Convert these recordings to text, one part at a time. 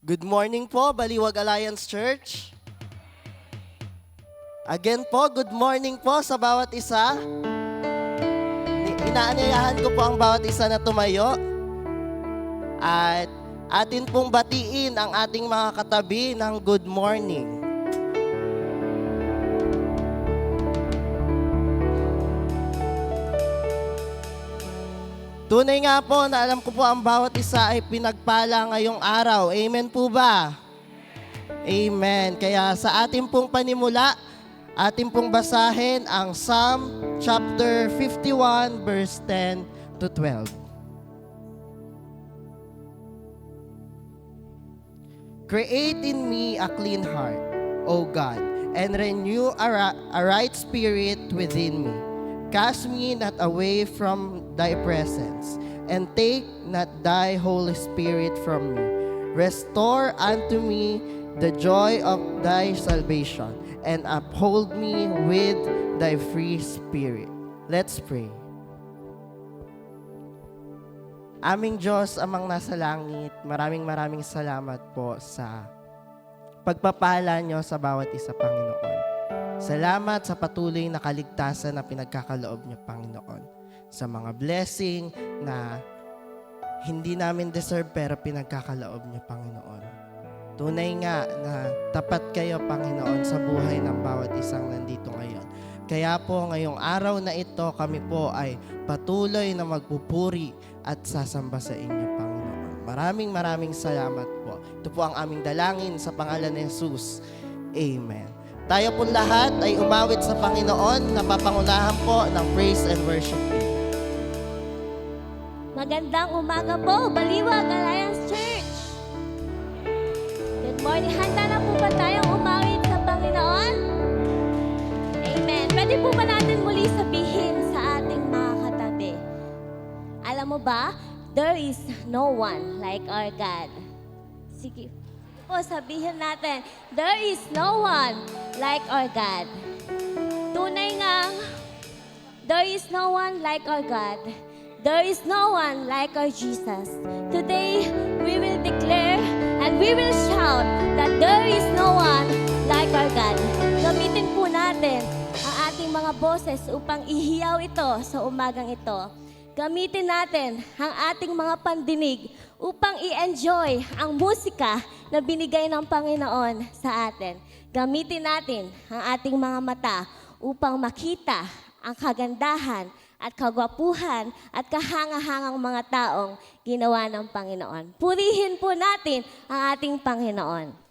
Good morning po, Baliwag Alliance Church. Again po, good morning po sa bawat isa. Inaanyayahan ko po ang bawat isa na tumayo. At atin pong batiin ang ating mga katabi ng good morning. Tunay nga po na alam ko po ang bawat isa ay pinagpala ngayong araw. Amen po ba? Amen. Kaya sa ating pong panimula, ating pong basahin ang Psalm chapter 51 verse 10 to 12. Create in me a clean heart, O God, and renew a right spirit within me. Cast me not away from thy presence, and take not thy Holy Spirit from me. Restore unto me the joy of thy salvation, and uphold me with thy free spirit. Let's pray. Aming Diyos, amang nasa langit, maraming salamat po sa pagpapala nyo sa bawat isa, Panginoon. Salamat sa patuloy na kaligtasan na pinagkakaloob niyo, Panginoon. Sa mga blessing na hindi namin deserve pero pinagkakaloob niyo, Panginoon. Tunay nga na tapat kayo, Panginoon, sa buhay ng bawat isang nandito ngayon. Kaya po ngayong araw na ito, kami po ay patuloy na magpupuri at sasamba sa inyo, Panginoon. Maraming salamat po. Ito po ang aming dalangin sa pangalan ni Jesus. Amen. Tayo po lahat ay umawit sa Panginoon na papangunahan po ng praise and worship team. Magandang umaga po, Baliwag Alliance Church. Good morning. Handa na po ba tayong umawit sa Panginoon? Amen. Pwede po ba natin muli sabihin sa ating mga katabi? Alam mo ba, there is no one like our God. Sige po, sabihin natin, there is no one like our God. Tunay ngang, there is no one like our God. There is no one like our Jesus. Today, we will declare and we will shout that there is no one like our God. Gamitin po natin ang ating mga boses upang ihiyaw ito sa umagang ito. Gamitin natin ang ating mga pandinig upang i-enjoy ang musika na binigay ng Panginoon sa atin. Gamitin natin ang ating mga mata upang makita ang kagandahan at kagwapuhan at kahanga-hangang mga taong ginawa ng Panginoon. Purihin po natin ang ating Panginoon.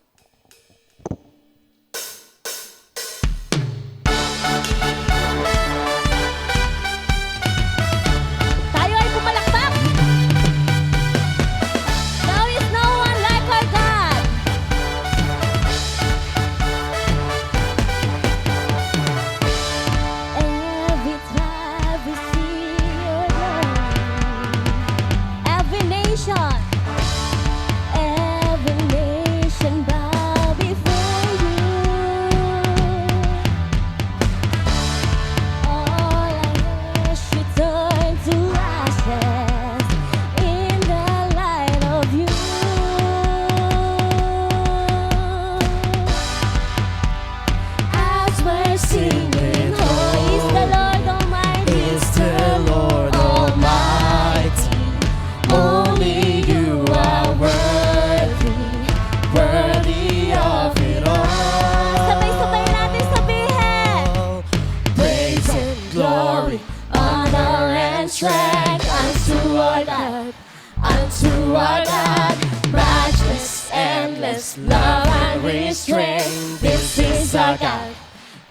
Unto our God, matchless, endless love and restraint. This is our God.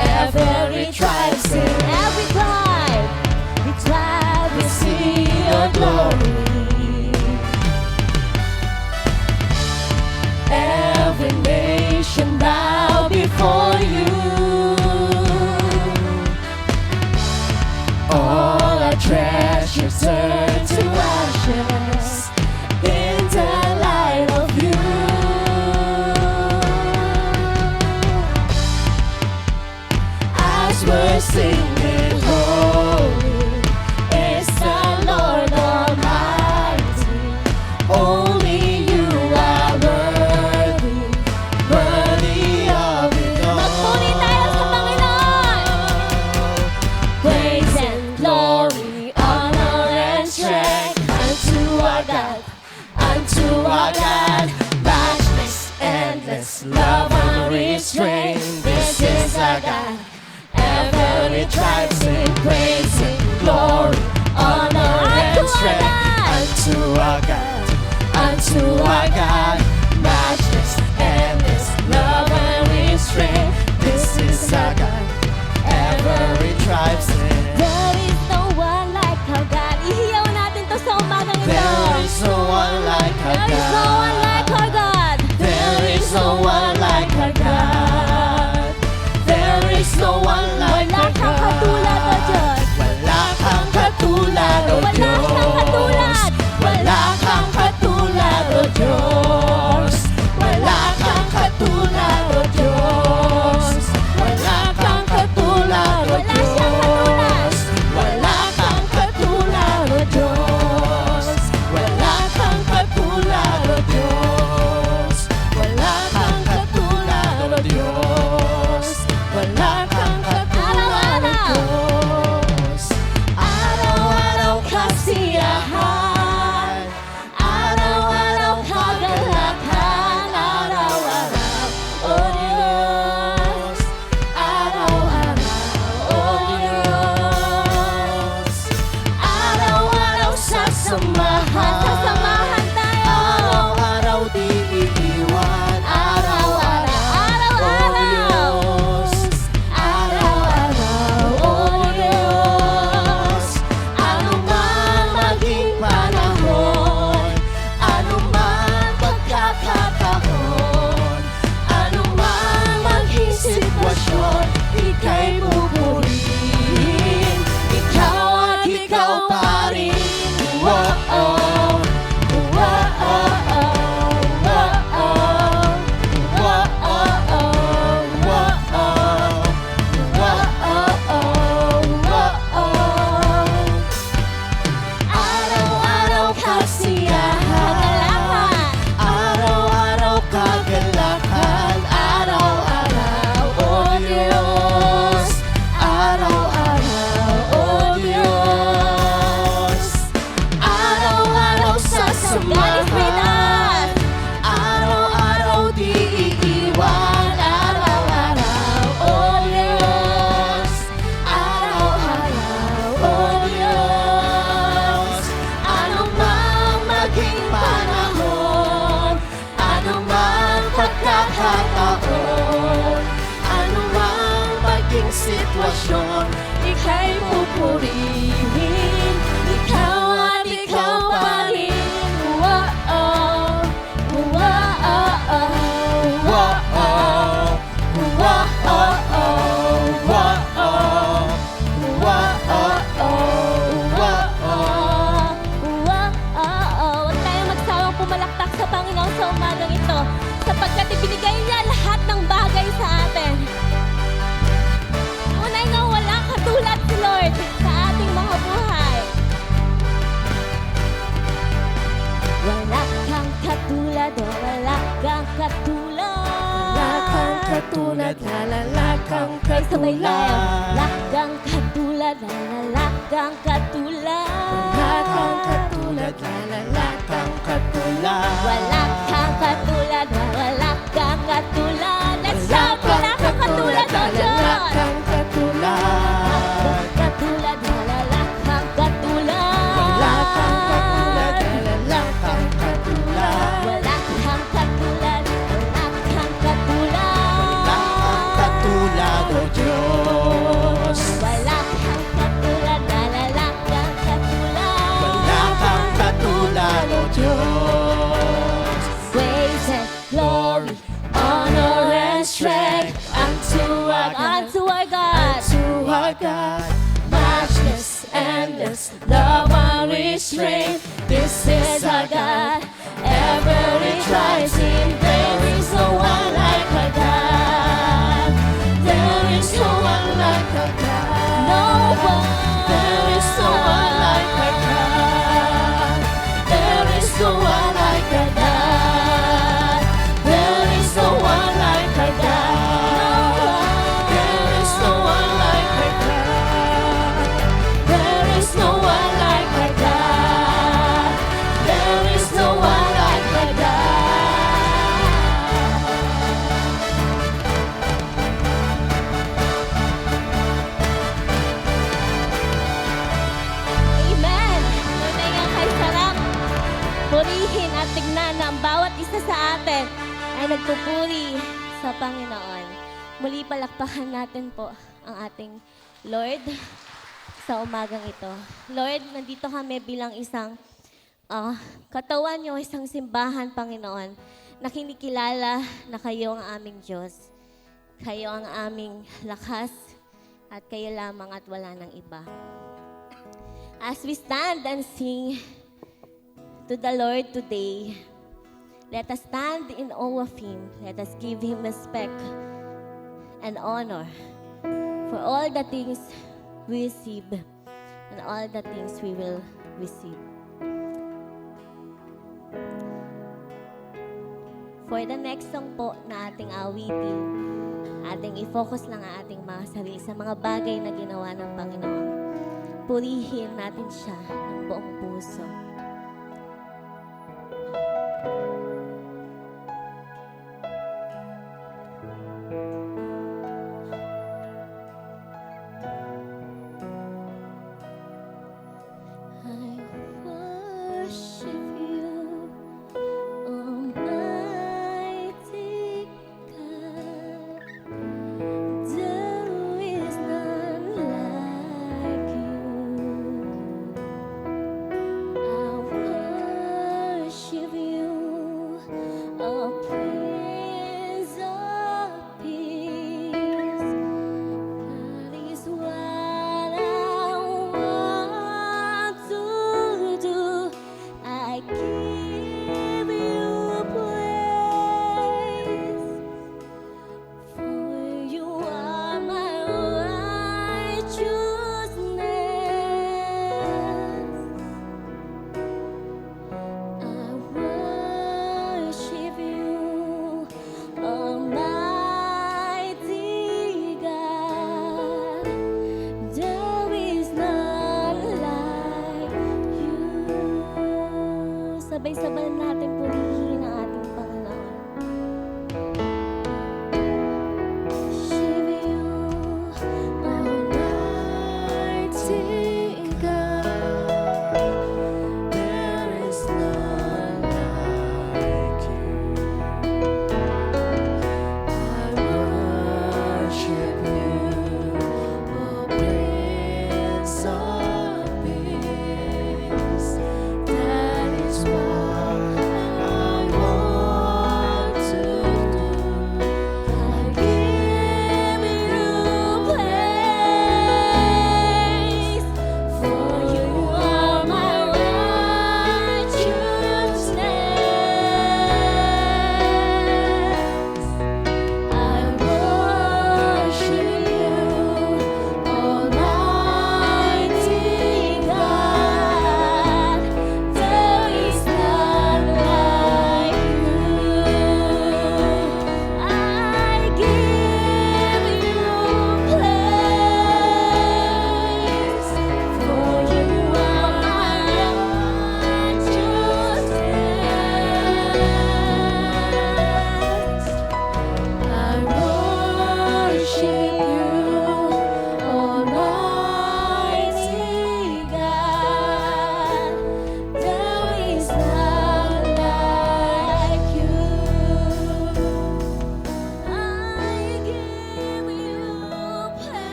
Every tribe sing, Every tribe, we see your glory. Every nation bow before you. All our treasures turn to ashes in the light of you. As we're singing, holy is the Lord Almighty. Only you are worthy. every tribe sing praise and glory, honor and strength unto our God, unto our God, matchless, endless, love and restraint. This is our God, every tribe sing. There is no one like our God. Ihiyaw natin to sa umagang ito. There is no one like our There is no one God. like our God. There is no one like our God. There is no one like Wala our kang katulad, O God. Diyos. Wala kang katulad, O Wala Diyos. kang katulad. Wala kang katulad, O Diyos. Wala kang katulad, O Diyos. Wala kang katulad, O Wala siyang katulad. Diyos. Wala kang katulad, O Diyos. Wala kang katulad, O Diyos. Wala kang katulad, O Diyos. Wala kang katulad, O Diyos. Araw-araw kasiyahan, araw-araw kagalakan, araw-araw, O Diyos. Araw-araw, O Diyos. Araw-araw sasamahan, Sasamahan tayo. araw-araw di iiwan, araw-araw, O Diyos. Araw-araw, O Diyos. Anuman maging panahon, anuman pagkakataon, anuman maging sitwasyon, ika'y pupurihin. Ikaw at ikaw pa rin. Whoa-oh. Whoa-oh-oh. Whoa-oh. Whoa-oh-oh. Whoa-oh. Whoa-oh-oh. Whoa-oh. Araw-araw kasiyahan, araw-araw kagalakan, araw-araw, O Diyos. Araw-araw, O Diyos. Araw-araw God is with sasamahan, us. araw-araw di iiwan, araw-araw, O Diyos. Araw-araw, O Diyos. Anumang maging panahon, anumang pagkakataon, anumang maging sitwasyon, ika'y pupurihin. Ikaw at ikaw pa rin. Whoa-oh. Whoa-oh-oh. Whoa-oh. Whoa-oh-oh. Whoa-oh. Whoa-oh-oh. Whoa-oh. Huwag tayong magsawang pumalakpak sa Panginoon sa umagang ito sapagkat ibinigay niya lahat ng bagay sa atin. Tunay nga walang katulad si Lord sa ating mga buhay. Wala kang katulad, o wala kang katulad. Wala kang katulad, wala kang Ay, sabay tayo. katulad. Wala kang katulad, wala kang katulad. Wala kang katulad, wala kang katulad. Wala kang katulad, wala kang katulad. Let's shout! Wala kang katulad, O wala Diyos! kang katulad. Katulad, wala kang katulad. Wala kang katulad, wala kang katulad. Wala kang katulad, wala kang katulad. Wala kang katulad, O Diyos. Wala kang katulad, wala kang katulad. Wala kang katulad, O Diyos. Praise and glory, Honor and strength unto our God. unto our God. To our God, matchless, endless, love unrestrained. This is our God, every rising. There is no one like our God. There is no one like our God. No one. There is no one like our God. There is no one like our God. There is no one like our God. There is no one like our God. There is no one like our God. There is no one like our God. nagpupuri sa Panginoon. Muli palakpakan natin po ang ating Lord sa umagang ito. Lord, nandito kami bilang isang katawan niyo, isang simbahan, Panginoon, na kinikilala na kayo ang aming Diyos. Kayo ang aming lakas at kayo lamang at wala nang iba. As we stand and sing to the Lord today, let us stand in awe of Him. Let us give Him respect and honor for all the things we receive and all the things we will receive. For the next song po na ating awitin, ating i-focus lang ang ating mga sarili sa mga bagay na ginawa ng Panginoon. Purihin natin siya ng buong puso. I worship you, Almighty God. There is none like you. I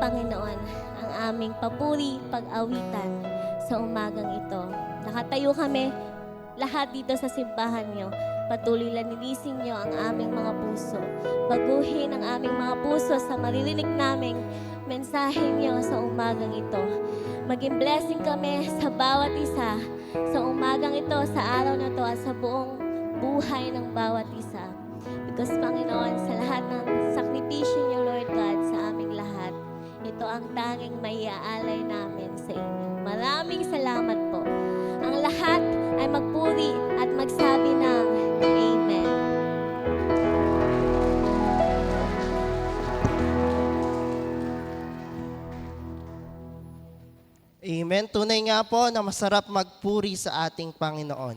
Panginoon, ang aming papuri, pag-awitan sa umagang ito. Nakatayo kami lahat dito sa simbahan niyo. Patuloy linisin niyo ang aming mga puso. Baguhin ang aming mga puso sa maririnig naming mensahe niyo sa umagang ito. Maging blessing kami sa bawat isa sa umagang ito, sa araw na to at sa buong buhay ng bawat isa. Because Panginoon, sa lahat ng sakripisyo niyo, Lord God, sa aming lahat, ito ang tanging maiaalay namin sa inyo. Maraming salamat po. Ang lahat ay magpuri at magsabi ng Amen. Amen. Tunay nga po na masarap magpuri sa ating Panginoon.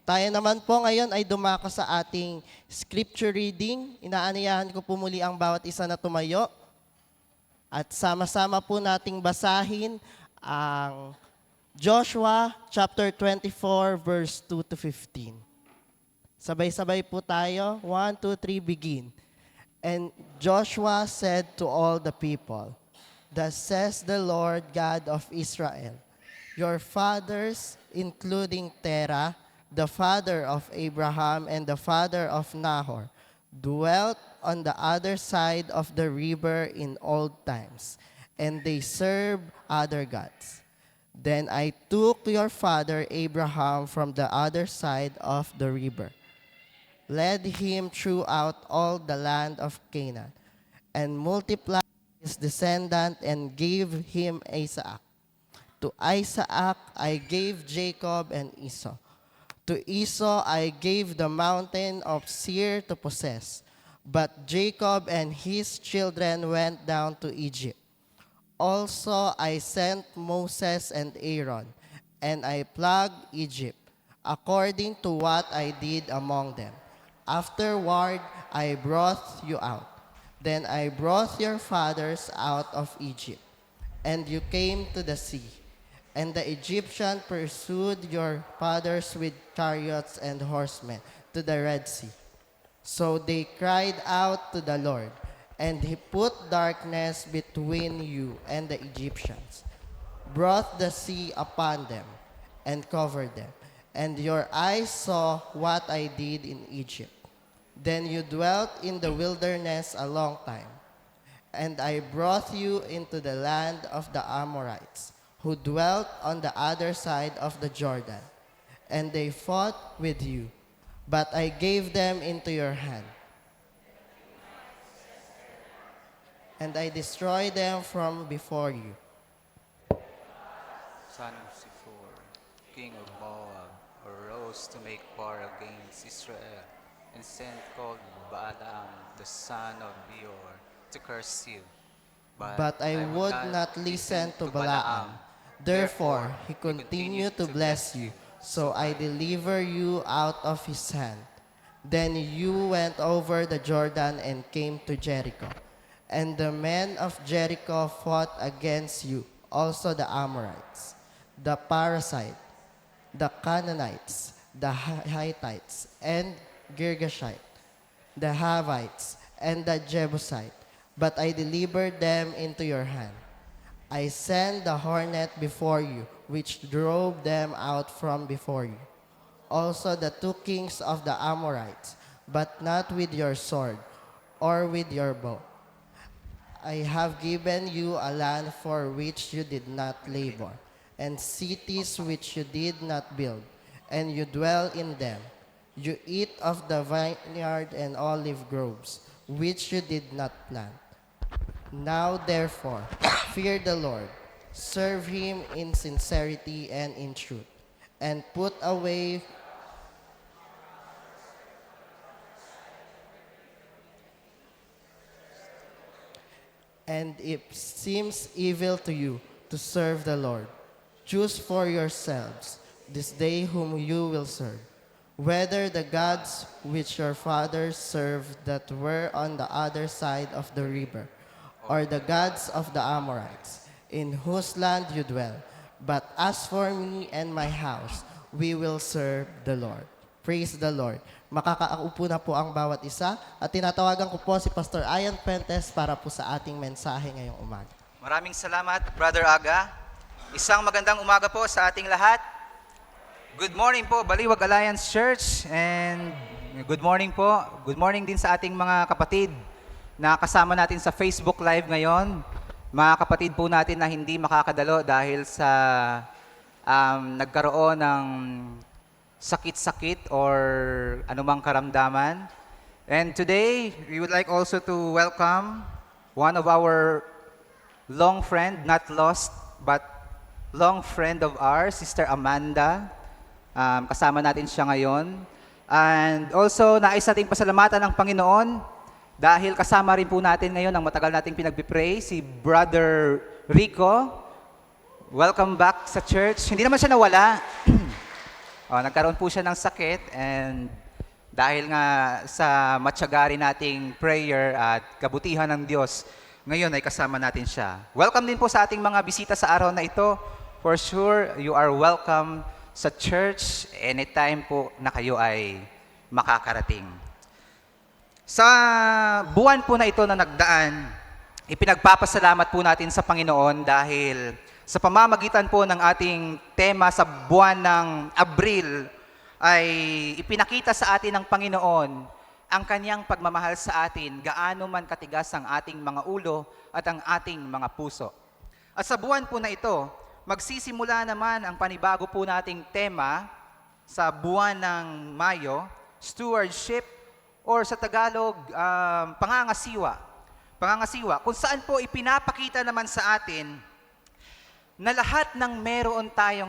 Tayo naman po ngayon ay dumako sa ating scripture reading. Inaanayahan ko po muli ang bawat isa na tumayo. At sama-sama po nating basahin ang Joshua chapter 24 verse 2 to 15. Sabay-sabay po tayo. 1, 2, 3, begin. And Joshua said to all the people, "Thus says the Lord God of Israel, your fathers, including Terah, the father of Abraham and the father of Nahor, dwelt on the other side of the river in old times, and they served other gods. Then I took your father Abraham from the other side of the river, led him throughout all the land of Canaan, and multiplied his descendant and gave him Isaac. To Isaac I gave Jacob and Esau. To Esau I gave the mountain of Seir to possess. But Jacob and his children went down to Egypt. Also I sent Moses and Aaron, and I plagued Egypt, according to what I did among them. Afterward I brought you out. Then I brought your fathers out of Egypt, and you came to the sea. And the Egyptian pursued your fathers with chariots and horsemen to the Red Sea. So they cried out to the Lord, and he put darkness between you and the Egyptians, brought the sea upon them, and covered them. And your eyes saw what I did in Egypt. Then you dwelt in the wilderness a long time, and I brought you into the land of the Amorites, who dwelt on the other side of the Jordan, and they fought with you, but I gave them into your hand. And I destroyed them from before you. Son of Ziphor, king of Moab, arose to make war against Israel, and sent called Balaam, the son of Beor, to curse you. But I would not listen to Balaam. Therefore, he continued to bless you, so I deliver you out of his hand. Then you went over the Jordan and came to Jericho. And the men of Jericho fought against you, also the Amorites, the Parasite, the Canaanites, the Hittites, and Girgashite, the Havites, and the Jebusite. But I delivered them into your hand. I sent the hornet before you, which drove them out from before you. Also the 2 kings of the Amorites, but not with your sword or with your bow. I have given you a land for which you did not labor, and cities which you did not build, and you dwell in them. You eat of the vineyard and olive groves, which you did not plant. Now therefore, fear the Lord, serve him in sincerity and in truth, and put away and if seems evil to you to serve the Lord, choose for yourselves this day whom you will serve, whether the gods which your fathers served that were on the other side of the river, or the gods of the Amorites, in whose land you dwell. But as for me and my house, we will serve the Lord. Praise the Lord. Makakaupo na po ang bawat isa at tinatawagan ko po si Pastor Ian Fuentes para po sa ating mensahe ngayong umaga. Maraming salamat, Brother Aga. Isang magandang umaga po sa ating lahat. Good morning po, Baliwag Alliance Church. And good morning po. Good morning din sa ating mga kapatid na kasama natin sa Facebook Live ngayon. Mga kapatid po natin na hindi makakadalo dahil sa nagkaroon ng sakit-sakit or anumang karamdaman. And today, we would like also to welcome one of our long friend, not lost, but long friend of ours, Sister Amanda. Kasama natin siya ngayon. And also, nais nating pasalamatan ng Panginoon dahil kasama rin po natin ngayon ang matagal nating pinagpipray, si Brother Rico. Welcome back sa church. Hindi naman siya nawala. Nagkaroon po siya ng sakit and dahil nga sa matsyagari nating prayer at kabutihan ng Diyos, ngayon ay kasama natin siya. Welcome din po sa ating mga bisita sa araw na ito. For sure, you are welcome sa church anytime po na kayo ay makakarating. Sa buwan po na ito na nagdaan, ipinagpapasalamat po natin sa Panginoon dahil sa pamamagitan po ng ating tema sa buwan ng Abril ay ipinakita sa atin ng Panginoon ang kanyang pagmamahal sa atin, gaano man katigas ang ating mga ulo at ang ating mga puso. At sa buwan po na ito, magsisimula naman ang panibago po nating tema sa buwan ng Mayo, stewardship, or sa Tagalog, pangangasiwa. Pangangasiwa, kung saan po ipinapakita naman sa atin na lahat ng meron tayo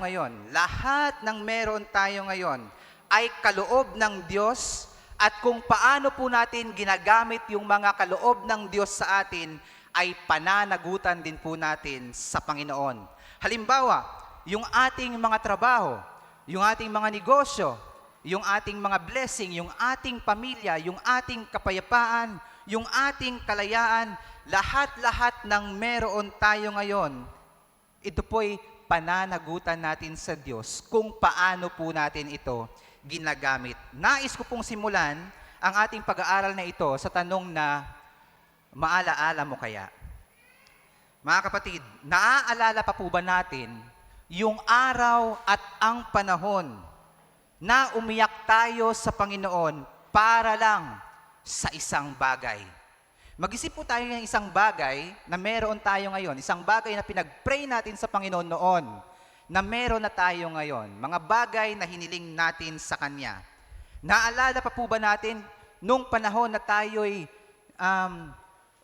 ngayon ay kaloob ng Diyos at kung paano po natin ginagamit yung mga kaloob ng Diyos sa atin ay pananagutan din po natin sa Panginoon. Halimbawa, yung ating mga trabaho, yung ating mga negosyo, yung ating mga blessing, yung ating pamilya, yung ating kapayapaan, yung ating kalayaan, lahat-lahat ng meron tayo ngayon, ito po'y pananagutan natin sa Diyos kung paano po natin ito ginagamit. Nais ko pong simulan ang ating pag-aaral na ito sa tanong na, maalaala mo kaya? Mga kapatid, naaalala pa po ba natin yung araw at ang panahon na umiyak tayo sa Panginoon para lang sa isang bagay? Mag-isip po tayo ng isang bagay na meron tayo ngayon, isang bagay na pinag-pray natin sa Panginoon noon, na meron na tayo ngayon, mga bagay na hiniling natin sa Kanya. Naalala pa po ba natin nung panahon na tayo'y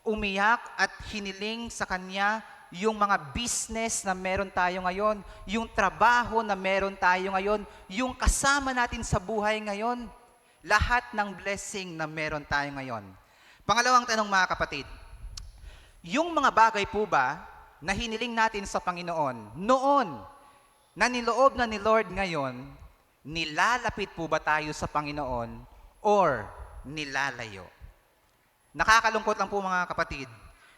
umiyak at hiniling sa Kanya yung mga business na meron tayo ngayon, yung trabaho na meron tayo ngayon, yung kasama natin sa buhay ngayon, lahat ng blessing na meron tayo ngayon. Pangalawang tanong mga kapatid, yung mga bagay po ba na hiniling natin sa Panginoon noon, na niloob na ni Lord ngayon, nilalapit po ba tayo sa Panginoon or nilalayo? Nakakalungkot lang po mga kapatid,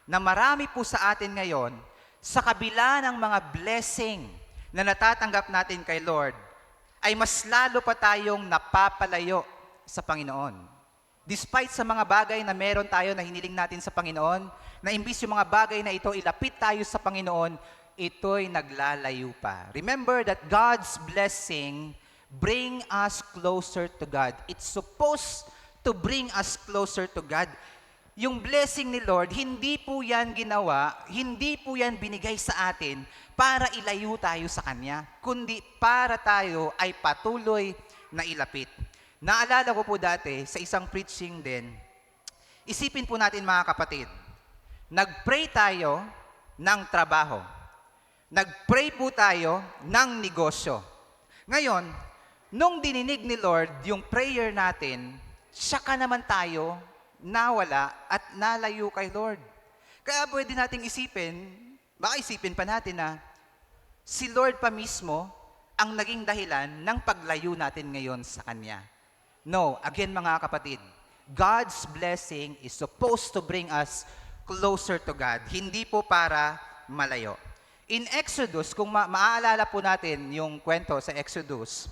na marami po sa atin ngayon, sa kabila ng mga blessing na natatanggap natin kay Lord, ay mas lalo pa tayong napapalayo sa Panginoon. Despite sa mga bagay na meron tayo na hiniling natin sa Panginoon, na imbis yung mga bagay na ito ilapit tayo sa Panginoon, ito'y naglalayo pa. Remember that God's blessing bring us closer to God. It's supposed to bring us closer to God. Yung blessing ni Lord, hindi po yan ginawa, hindi po yan binigay sa atin para ilayo tayo sa Kanya, kundi para tayo ay patuloy na ilapit. Naalala ko po dati sa isang preaching din, isipin po natin mga kapatid, nag-pray tayo ng trabaho. Nag-pray po tayo ng negosyo. Ngayon, nung dininig ni Lord yung prayer natin, saka naman tayo nawala at nalayo kay Lord. Kaya pwede nating isipin, baka isipin pa natin na si Lord pa mismo ang naging dahilan ng paglayo natin ngayon sa Kanya. No, again mga kapatid, God's blessing is supposed to bring us closer to God, hindi po para malayo. In Exodus, kung maaalala po natin yung kwento sa Exodus,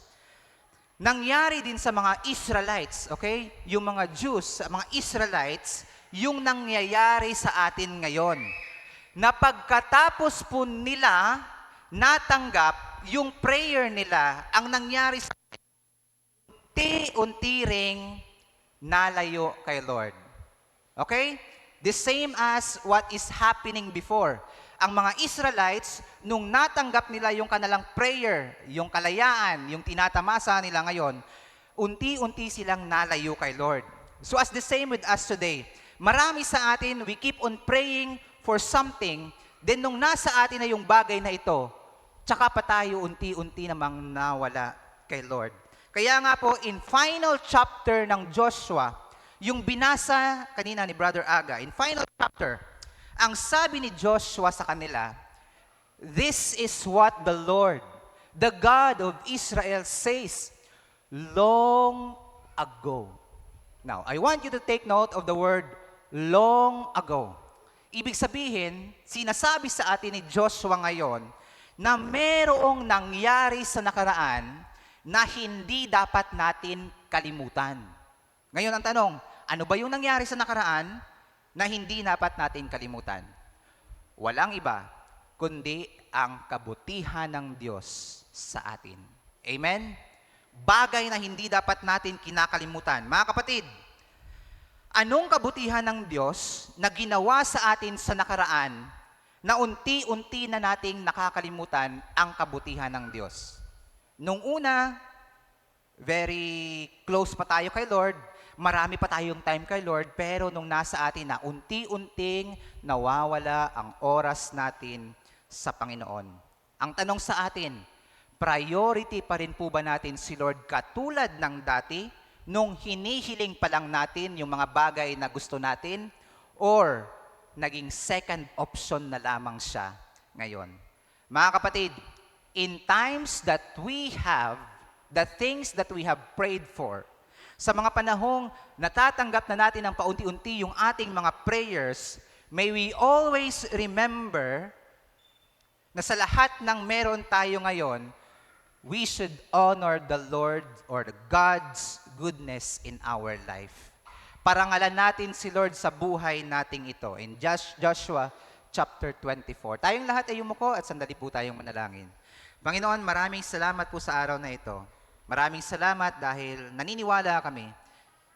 nangyari din sa mga Israelites, okay? Yung mga Jews, mga Israelites, yung nangyayari sa atin ngayon. na pagkatapos po nila natanggap yung prayer nila, ang nangyari sa unti-unti ring nalayo kay Lord. Okay? The same as what is happening before. Ang mga Israelites, nung natanggap nila yung kanilang prayer, yung kalayaan, yung tinatamasa nila ngayon, unti-unti silang nalayo kay Lord. So as the same with us today, marami sa atin, we keep on praying for something, then nung nasa atin na yung bagay na ito, tsaka pa tayo unti-unti namang nawala kay Lord. Kaya nga po, in final chapter ng Joshua, yung binasa kanina ni Brother Aga, in final chapter, ang sabi ni Joshua sa kanila, "This is what the Lord, the God of Israel says, long ago." Now, I want you to take note of the word long ago. Ibig sabihin, sinasabi sa atin ni Joshua ngayon na merong nangyari sa nakaraan na hindi dapat natin kalimutan. Ngayon ang tanong, ano ba yung nangyari sa nakaraan na hindi dapat natin kalimutan? Walang iba, kundi ang kabutihan ng Diyos sa atin. Amen? Bagay na hindi dapat natin kinakalimutan. Mga kapatid, anong kabutihan ng Diyos na ginawa sa atin sa nakaraan na unti-unti na nating nakakalimutan ang kabutihan ng Diyos? Nung una, very close pa tayo kay Lord, marami pa tayong time kay Lord, pero nung nasa atin na unti-unting nawawala ang oras natin sa Panginoon. Ang tanong sa atin, priority pa rin po ba natin si Lord katulad ng dati, nung hinihiling pa lang natin yung mga bagay na gusto natin, or naging second option na lamang siya ngayon? Mga kapatid, in times that we have the things that we have prayed for, sa mga panahong natatanggap na natin ng paunti-unti yung ating mga prayers, may we always remember na sa lahat ng meron tayo ngayon, we should honor the Lord or the God's goodness in our life. Parangalan natin si Lord sa buhay nating ito. In Joshua chapter 24. Tayong lahat ay yumuko at sandali po tayong manalangin. Panginoon, maraming salamat po sa araw na ito. Maraming salamat dahil naniniwala kami,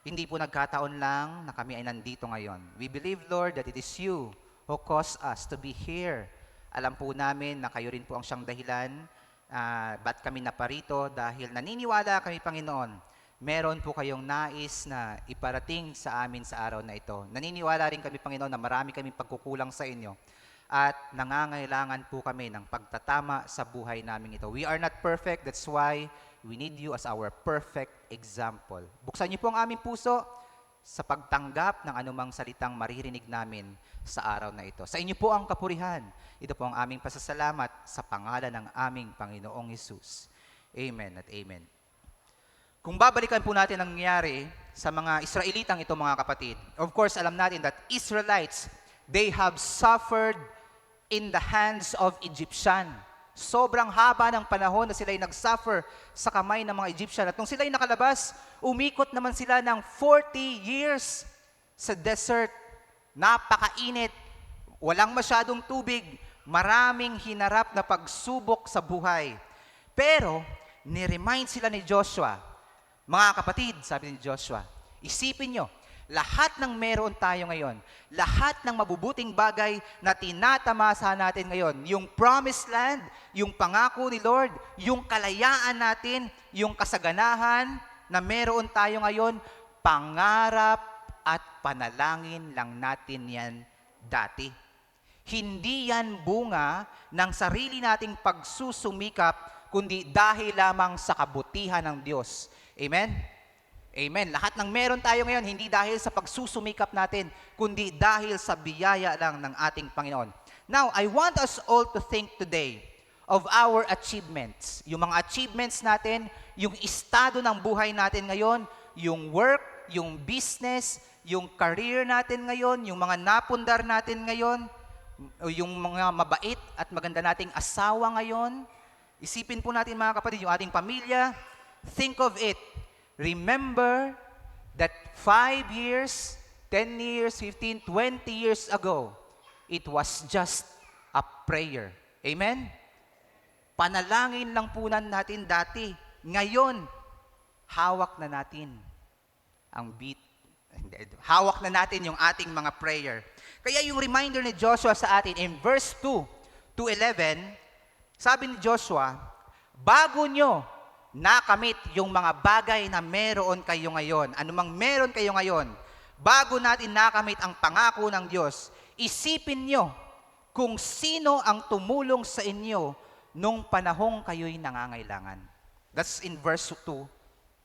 hindi po nagkataon lang na kami ay nandito ngayon. We believe, Lord, that it is you who caused us to be here. Alam po namin na kayo rin po ang siyang dahilan ba't kami naparito, dahil naniniwala kami, Panginoon, meron po kayong nais na iparating sa amin sa araw na ito. Naniniwala rin kami, Panginoon, na marami kaming pagkukulang sa inyo at nangangailangan po kami ng pagtatama sa buhay namin ito. We are not perfect, that's why we need you as our perfect example. Buksan niyo po ang aming puso sa pagtanggap ng anumang salitang maririnig namin sa araw na ito. Sa inyo po ang kapurihan. Ito po ang aming pasasalamat sa pangalan ng aming Panginoong Hesus. Amen at amen. Kung babalikan po natin ang nangyari sa mga Israelitang ito, mga kapatid, of course, alam natin that Israelites, they have suffered in the hands of Egyptian. Sobrang haba ng panahon na sila'y nag-suffer sa kamay ng mga Egyptian. At nung sila'y nakalabas, umikot naman sila ng 40 years sa desert. Napakainit, walang masyadong tubig, maraming hinarap na pagsubok sa buhay. Pero, ni-remind sila ni Joshua, mga kapatid, sabi ni Joshua, isipin nyo, lahat ng meron tayo ngayon, lahat ng mabubuting bagay na tinatamasa natin ngayon, yung promised land, yung pangako ni Lord, yung kalayaan natin, yung kasaganahan na meron tayo ngayon, pangarap at panalangin lang natin yan dati. Hindi yan bunga ng sarili nating pagsusumikap, kundi dahil lamang sa kabutihan ng Diyos. Amen? Amen. Lahat ng meron tayo ngayon, hindi dahil sa pagsusumikap natin, kundi dahil sa biyaya lang ng ating Panginoon. Now, I want us all to think today of our achievements. Yung mga achievements natin, yung estado ng buhay natin ngayon, yung work, yung business, yung career natin ngayon, yung mga napundar natin ngayon, yung mga mabait at maganda nating asawa ngayon. Isipin po natin, mga kapatid, yung ating pamilya. Think of it. Remember that 5 years, 10 years, 15, 20 years ago, it was just a prayer. Amen? Panalangin lang po natin dati. Ngayon, hawak na natin ang hawak na natin yung ating mga prayer. Kaya yung reminder ni Joshua sa atin in verse 2 to 11, sabi ni Joshua, bago nyo nakamit yung mga bagay na meron kayo ngayon, anumang meron kayo ngayon, bago natin nakamit ang pangako ng Diyos, isipin nyo kung sino ang tumulong sa inyo nung panahong kayo'y nangangailangan. That's in verse 2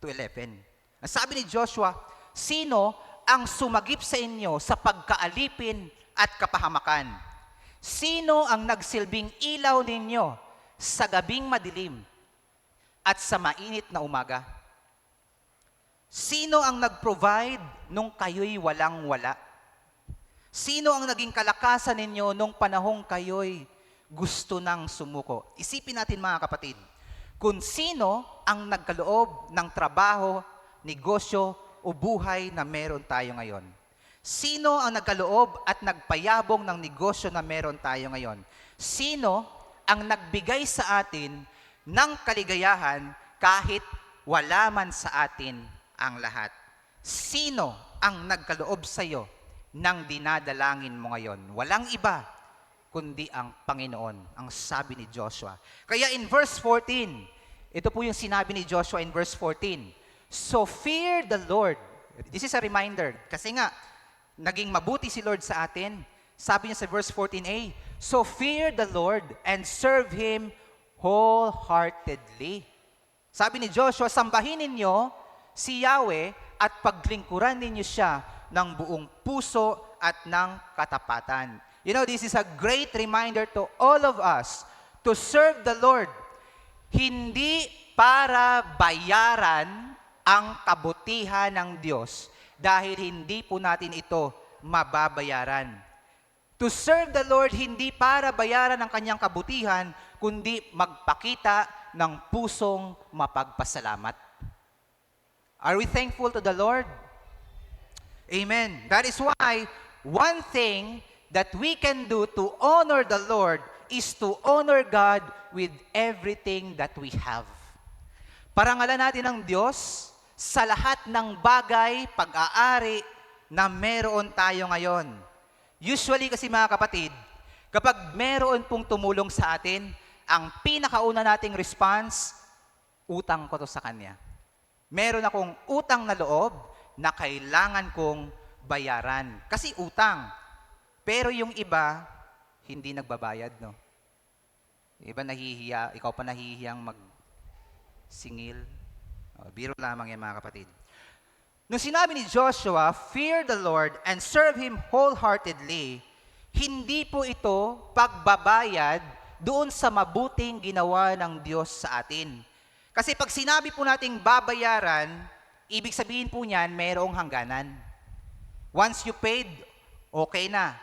to 11. Ang sabi ni Joshua, sino ang sumagip sa inyo sa pagkaalipin at kapahamakan? Sino ang nagsilbing ilaw ninyo sa gabing madilim at sa mainit na umaga? Sino ang nag-provide nung kayo'y walang-wala? Sino ang naging kalakasan ninyo nung panahong kayo'y gusto nang sumuko? Isipin natin mga kapatid, kung sino ang nagkaloob ng trabaho, negosyo, o buhay na meron tayo ngayon. Sino ang nagkaloob at nagpayabong ng negosyo na meron tayo ngayon? Sino ang nagbigay sa atin ng kaligayahan kahit wala man sa atin ang lahat? Sino ang nagkaloob sa iyo ng dinadalangin mo ngayon? Walang iba kundi ang Panginoon, ang sabi ni Joshua. Kaya in verse 14, ito po yung sinabi ni Joshua in verse 14, so fear the Lord. This is a reminder. Kasi nga, naging mabuti si Lord sa atin. Sabi niya sa verse 14a, so fear the Lord and serve Him wholeheartedly. Sabi ni Joshua, sambahin ninyo si Yahweh at paglingkuran ninyo siya ng buong puso at ng katapatan. You know, this is a great reminder to all of us to serve the Lord. Hindi para bayaran ang kabutihan ng Diyos dahil hindi po natin ito mababayaran. To serve the Lord, hindi para bayaran ang kanyang kabutihan, kundi magpakita ng pusong mapagpasalamat. Are we thankful to the Lord? Amen. That is why one thing that we can do to honor the Lord is to honor God with everything that we have. Parangalan natin ang Diyos sa lahat ng bagay, pag-aari na meron tayo ngayon. Usually kasi mga kapatid, kapag meron pong tumulong sa atin, ang pinakauna nating response, utang ko to sa Kanya. Meron akong utang na loob na kailangan kong bayaran. Kasi utang. Pero yung iba, hindi nagbabayad, no? Iba nahihiya, ikaw pa nahihiyang magsingil. Biro lamang yan mga kapatid. Nung sinabi ni Joshua, fear the Lord and serve Him wholeheartedly, hindi po ito pagbabayad doon sa mabuting ginawa ng Diyos sa atin. Kasi pag sinabi po nating babayaran, ibig sabihin po niyan, mayroong hangganan. Once you paid, okay na.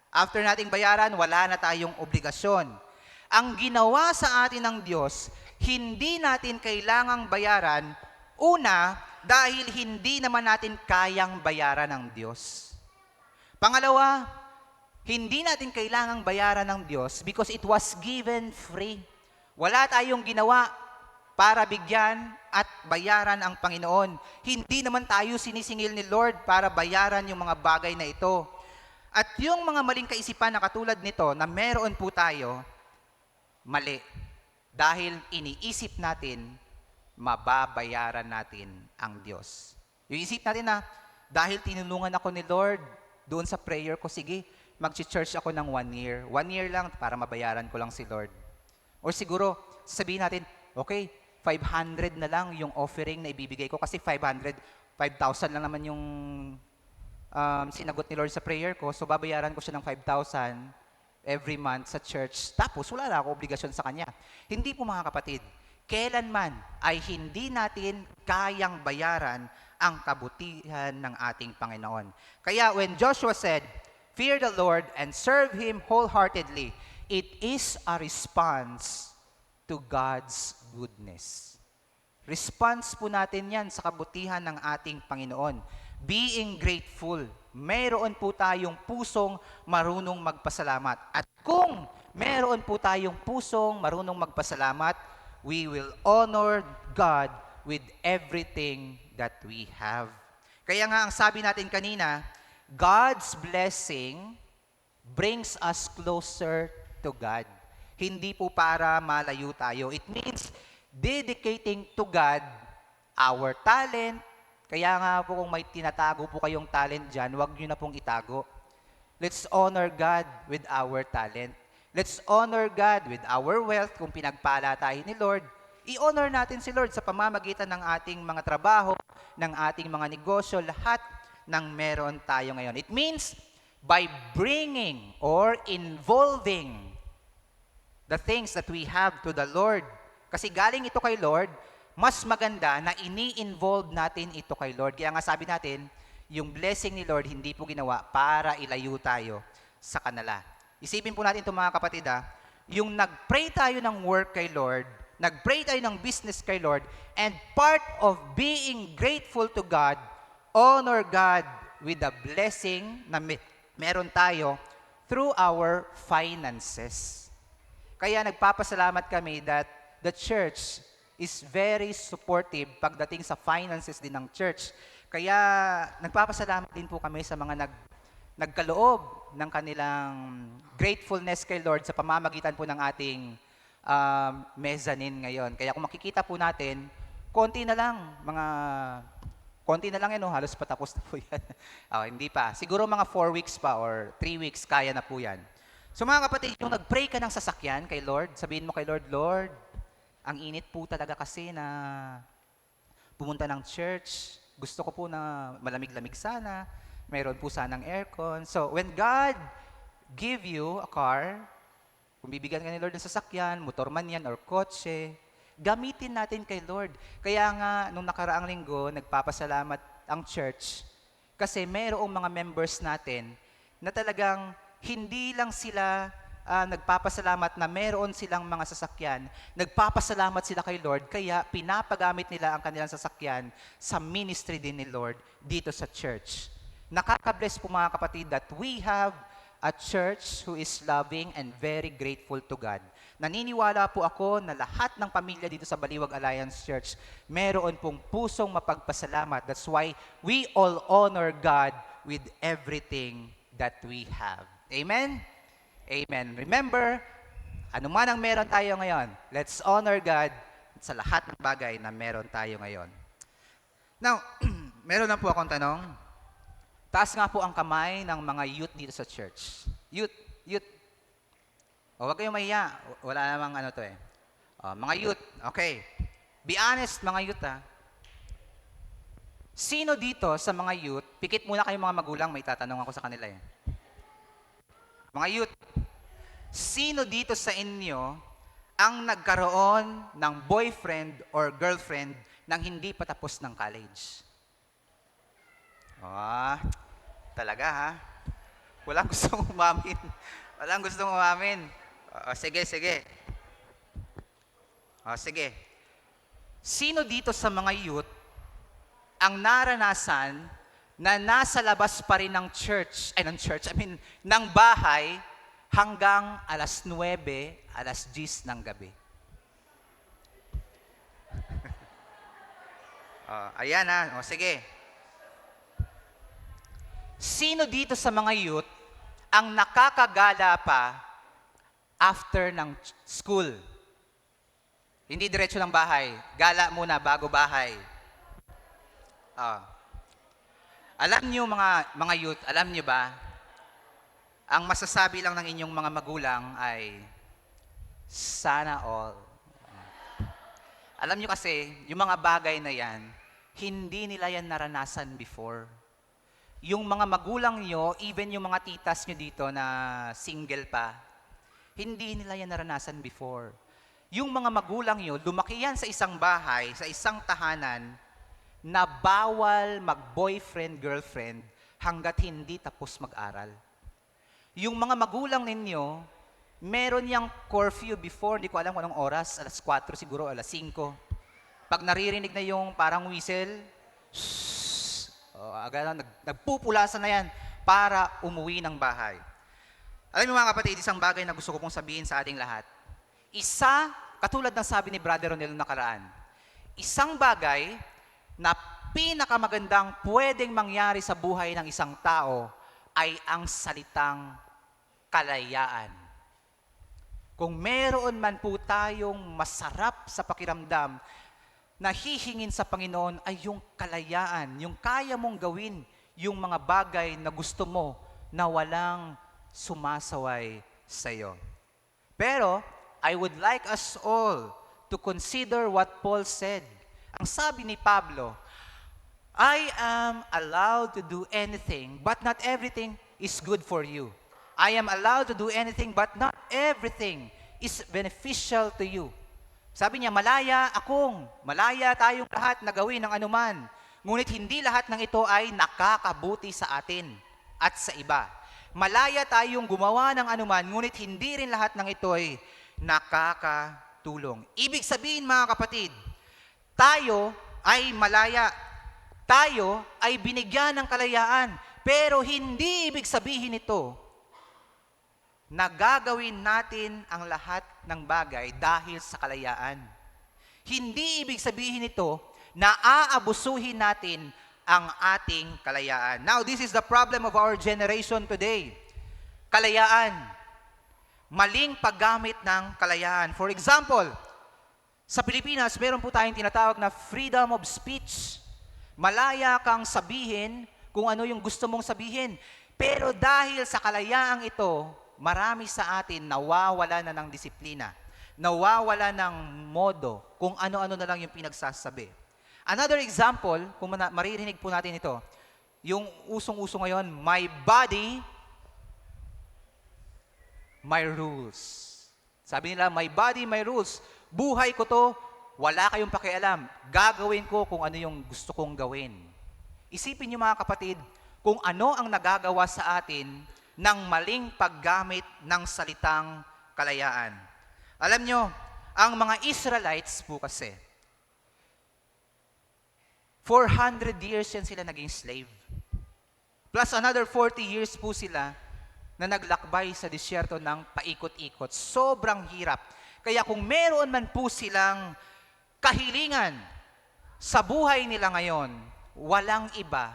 After nating bayaran, wala na tayong obligasyon. Ang ginawa sa atin ng Diyos, hindi natin kailangang bayaran, una, dahil hindi naman natin kayang bayaran ng Diyos. Pangalawa, hindi natin kailangang bayaran ng Diyos because it was given free. Wala tayong ginawa para bigyan at bayaran ang Panginoon. Hindi naman tayo sinisingil ni Lord para bayaran yung mga bagay na ito. At yung mga maling kaisipan na katulad nito na meron po tayo, mali. Dahil iniisip natin, mababayaran natin ang Diyos. Yung isip natin na, dahil tinulungan ako ni Lord doon sa prayer ko, sige, mag-church ako ng 1 year. 1 year lang para mabayaran ko lang si Lord. Or siguro, sabihin natin, okay, 500 na lang yung offering na ibibigay ko kasi 5,000 lang naman yung sinagot ni Lord sa prayer ko. So, babayaran ko siya ng 5,000 every month sa church, tapos wala na ako obligasyon sa Kanya. Hindi po mga kapatid, kailanman ay hindi natin kayang bayaran ang kabutihan ng ating Panginoon. Kaya when Joshua said, fear the Lord and serve Him wholeheartedly, it is a response to God's goodness. Response po natin yan sa kabutihan ng ating Panginoon. being grateful. Meron po tayong pusong marunong magpasalamat. At kung meron po tayong pusong marunong magpasalamat, we will honor God with everything that we have. Kaya nga ang sabi natin kanina, God's blessing brings us closer to God. Hindi po para malayo tayo. It means dedicating to God our talent. Kaya nga po kung may tinatago po kayong talent dyan, huwag nyo na pong itago. Let's honor God with our talent. Let's honor God with our wealth. Kung pinagpala tayo ni Lord, i-honor natin si Lord sa pamamagitan ng ating mga trabaho, ng ating mga negosyo, lahat ng meron tayo ngayon. It means by bringing or involving the things that we have to the Lord. Kasi galing ito kay Lord, mas maganda na ini-involve natin ito kay Lord. Kaya nga sabi natin, yung blessing ni Lord hindi po ginawa para ilayo tayo sa kanila. Isipin po natin ito mga kapatid yung nag-pray tayo ng work kay Lord, nag-pray tayo ng business kay Lord, and part of being grateful to God, honor God with the blessing na meron tayo through our finances. Kaya nagpapasalamat kami that the church is very supportive pagdating sa finances din ng church. Kaya nagpapasalamat din po kami sa mga nagkaloob ng kanilang gratefulness kay Lord sa pamamagitan po ng ating mezzanine ngayon. Kaya kung makikita po natin, konti na lang yan, halos patapos na po yan. Hindi pa. Siguro mga 4 weeks pa or 3 weeks, kaya na po yan. So mga kapatid, yung nag-pray ka ng sasakyan kay Lord, sabihin mo kay Lord, Lord, ang init po talaga kasi na pumunta ng church. Gusto ko po na malamig-lamig sana. Mayroon po sanang aircon. So when God give you a car, kung bibigyan ka ni Lord ng sasakyan, motor man yan or kotse, gamitin natin kay Lord. Kaya nga, nung nakaraang linggo, nagpapasalamat ang church kasi mayroong mga members natin na talagang hindi lang sila nagpapasalamat na meron silang mga sasakyan, nagpapasalamat sila kay Lord, kaya pinapagamit nila ang kanilang sasakyan sa ministry din ni Lord dito sa church. Nakaka-bless po mga kapatid that we have a church who is loving and very grateful to God. Naniniwala po ako na lahat ng pamilya dito sa Baliwag Alliance Church, meron pong pusong mapagpasalamat. That's why we all honor God with everything that we have. Amen? Amen. Remember, ano man ang meron tayo ngayon, let's honor God sa lahat ng bagay na meron tayo ngayon. Now, meron lang po akong tanong. Taas nga po ang kamay ng mga youth dito sa church. Youth. Huwag kayong mahiya. Wala namang ano to eh. Mga youth, okay. Be honest mga youth Sino dito sa mga youth, pikit muna kayong mga magulang, may tatanong ako sa kanila eh. Mga youth, sino dito sa inyo ang nagkaroon ng boyfriend or girlfriend nang hindi pa tapos ng college? Talaga Walang gustong umamin. Sige. Sige. Sino dito sa mga youth ang naranasan na nasa labas pa rin ng ng bahay hanggang alas 9, alas 10 ng gabi? Ayan sige. Sino dito sa mga youth ang nakakagala pa after ng school? Hindi diretso ng bahay. Gala muna bago bahay. Alam niyo mga youth, alam niyo ba, ang masasabi lang ng inyong mga magulang ay, sana all. Alam niyo kasi, yung mga bagay na yan, hindi nila yan naranasan before. Yung mga magulang niyo, even yung mga titas niyo dito na single pa, hindi nila yan naranasan before. Yung mga magulang niyo, lumaki yan sa isang bahay, sa isang tahanan, na bawal mag-boyfriend, girlfriend, hanggat hindi tapos mag-aral. Yung mga magulang ninyo, meron yang curfew before, hindi ko alam kung anong oras, alas 4 siguro, alas 5. Pag naririnig na yung parang whistle, nagpupulasan na yan para umuwi ng bahay. Alam niyo mga kapatid, isang bagay na gusto ko pong sabihin sa ating lahat. Katulad ng sabi ni Brother Ronel nakaraan, isang bagay na pinakamagandang pwedeng mangyari sa buhay ng isang tao ay ang salitang kalayaan. Kung meron man po tayong masarap sa pakiramdam na hihingin sa Panginoon ay yung kalayaan, yung kaya mong gawin yung mga bagay na gusto mo na walang sumasaway sa iyo. Pero, I would like us all to consider what Paul said. Ang sabi ni Pablo, I am allowed to do anything, but not everything is good for you. I am allowed to do anything, but not everything is beneficial to you. Sabi niya, malaya tayong lahat na gawin ng anuman. Ngunit hindi lahat ng ito ay nakakabuti sa atin at sa iba. Malaya tayong gumawa ng anuman, ngunit hindi rin lahat ng ito ay nakakatulong. Ibig sabihin mga kapatid, tayo ay malaya. Tayo ay binigyan ng kalayaan. Pero hindi ibig sabihin ito na gagawin natin ang lahat ng bagay dahil sa kalayaan. Hindi ibig sabihin ito na aabusuhin natin ang ating kalayaan. Now, this is the problem of our generation today. Kalayaan. Maling paggamit ng kalayaan. For example, sa Pilipinas, meron po tayong tinatawag na freedom of speech. Malaya kang sabihin kung ano yung gusto mong sabihin. Pero dahil sa kalayaang ito, marami sa atin nawawala na ng disiplina. Nawawala ng modo kung ano-ano na lang yung pinagsasabi. Another example, kung maririnig po natin ito, yung usong-uso ngayon, my body, my rules. Sabi nila, my body, my rules. Buhay ko to, wala kayong pakialam. Gagawin ko kung ano yung gusto kong gawin. Isipin niyo mga kapatid, kung ano ang nagagawa sa atin ng maling paggamit ng salitang kalayaan. Alam nyo, ang mga Israelites po kasi, 400 years yan sila naging slave. Plus another 40 years po sila na naglakbay sa disyerto ng paikot-ikot. Sobrang hirap. Kaya kung meron man po silang kahilingan sa buhay nila ngayon, walang iba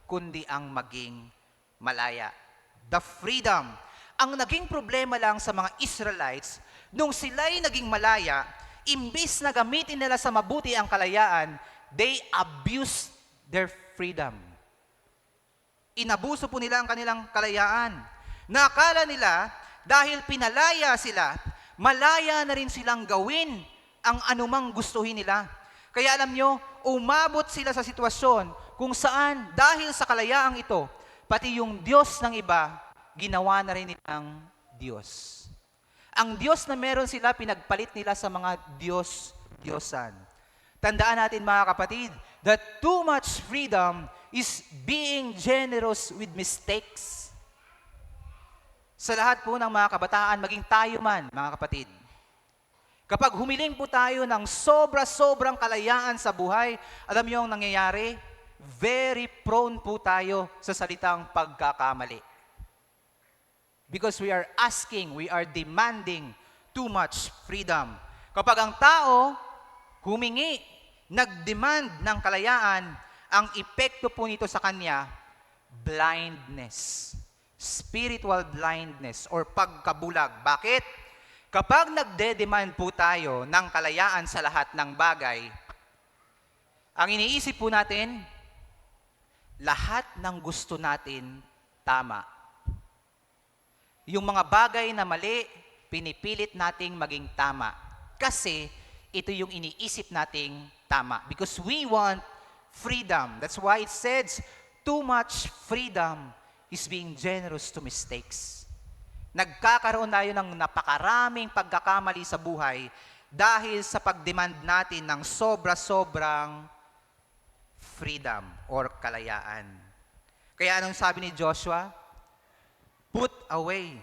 kundi ang maging malaya. The freedom. Ang naging problema lang sa mga Israelites, nung sila'y naging malaya, imbis na gamitin nila sa mabuti ang kalayaan, they abused their freedom. Inabuso po nila ang kanilang kalayaan. Nakala nila, dahil pinalaya sila, malaya na rin silang gawin ang anumang gustuhin nila. Kaya alam nyo, umabot sila sa sitwasyon kung saan, dahil sa kalayaang ito, pati yung Diyos ng iba, ginawa na rin nilang Diyos. Ang Diyos na meron sila, pinagpalit nila sa mga Diyos-Diyosan. Tandaan natin mga kapatid, that too much freedom is being generous with mistakes. Sa lahat po ng mga kabataan, maging tayo man, mga kapatid. Kapag humiling po tayo ng sobra-sobrang kalayaan sa buhay, alam niyo ang nangyayari? Very prone po tayo sa salitang pagkakamali. Because we are asking, we are demanding too much freedom. Kapag ang tao humingi, nag-demand ng kalayaan, ang epekto po nito sa kanya, blindness. Spiritual blindness or pagkabulag. Bakit? Kapag nagde-demand po tayo ng kalayaan sa lahat ng bagay, ang iniisip po natin, lahat ng gusto natin tama. Yung mga bagay na mali, pinipilit nating maging tama. Kasi ito yung iniisip nating tama. Because we want freedom. That's why it says, too much freedom is being generous to mistakes. Nagkakaroon tayo ng napakaraming pagkakamali sa buhay dahil sa pagdemand natin ng sobra-sobrang freedom or kalayaan. Kaya anong sabi ni Joshua? Put away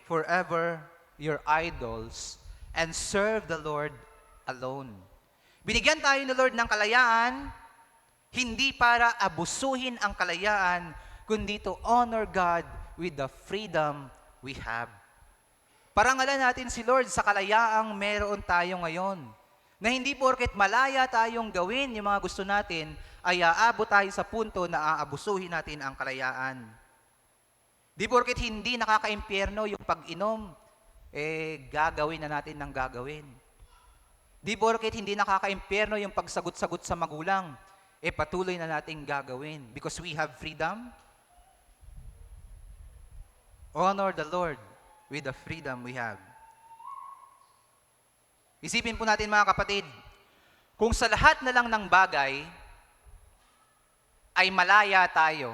forever your idols and serve the Lord alone. Binigyan tayo ni Lord ng kalayaan, Hindi para abusuhin ang kalayaan, kundi to honor God with the freedom we have. Parangalan natin si Lord sa kalayaang meron tayo ngayon. Na hindi porket malaya tayong gawin yung mga gusto natin, ay aabot tayo sa punto na aabusuhin natin ang kalayaan. Di porket hindi nakaka-impyerno yung pag-inom, gagawin na natin ng gagawin. Di porket hindi nakaka-impyerno yung pagsagot-sagot sa magulang, patuloy na nating gagawin. Because we have freedom. Honor the Lord with the freedom we have. Isipin po natin mga kapatid, kung sa lahat na lang ng bagay ay malaya tayo,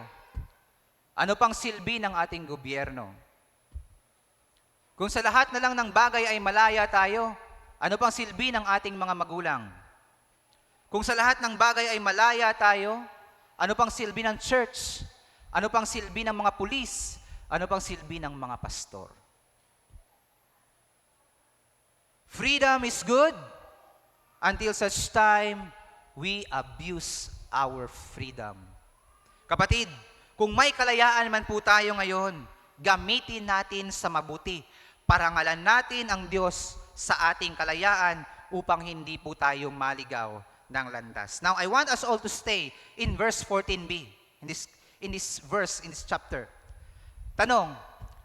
ano pang silbi ng ating gobyerno? Kung sa lahat na lang ng bagay ay malaya tayo, ano pang silbi ng ating mga magulang? Kung sa lahat ng bagay ay malaya tayo, ano pang silbi ng church? Ano pang silbi ng mga pulis? Ano pang silbi ng mga pastor? Freedom is good until such time we abuse our freedom. Kapatid, kung may kalayaan man po tayo ngayon, gamitin natin sa mabuti. Parangalan natin ang Diyos sa ating kalayaan upang hindi po tayo maligaw ng landas. Now, I want us all to stay in verse 14b, in this chapter. Tanong,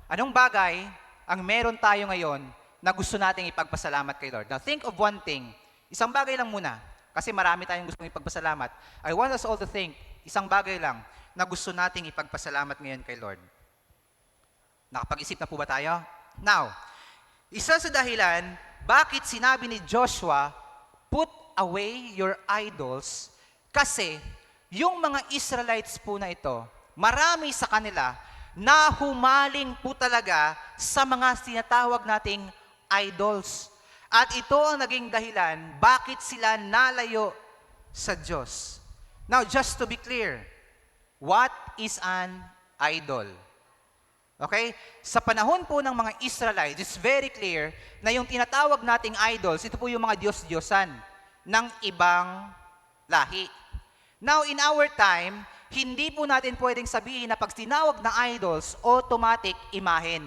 anong bagay ang meron tayo ngayon na gusto nating ipagpasalamat kay Lord? Now, think of one thing. Isang bagay lang muna, kasi marami tayong gustong ipagpasalamat. I want us all to think, isang bagay lang na gusto nating ipagpasalamat ngayon kay Lord. Nakapag-isip na po ba tayo? Now, isa sa dahilan, bakit sinabi ni Joshua, put away your idols, kasi yung mga Israelites po na ito, marami sa kanila na humaling po talaga sa mga sinatawag nating idols. At ito ang naging dahilan bakit sila nalayo sa Diyos. Now, just to be clear, what is an idol? Okay? Sa panahon po ng mga Israelites, it's very clear na yung tinatawag nating idols, ito po yung mga Diyos-Diyosan ng ibang lahi. Now, in our time, hindi po natin pwedeng sabihin na pag tinawag na idols, automatic imahen.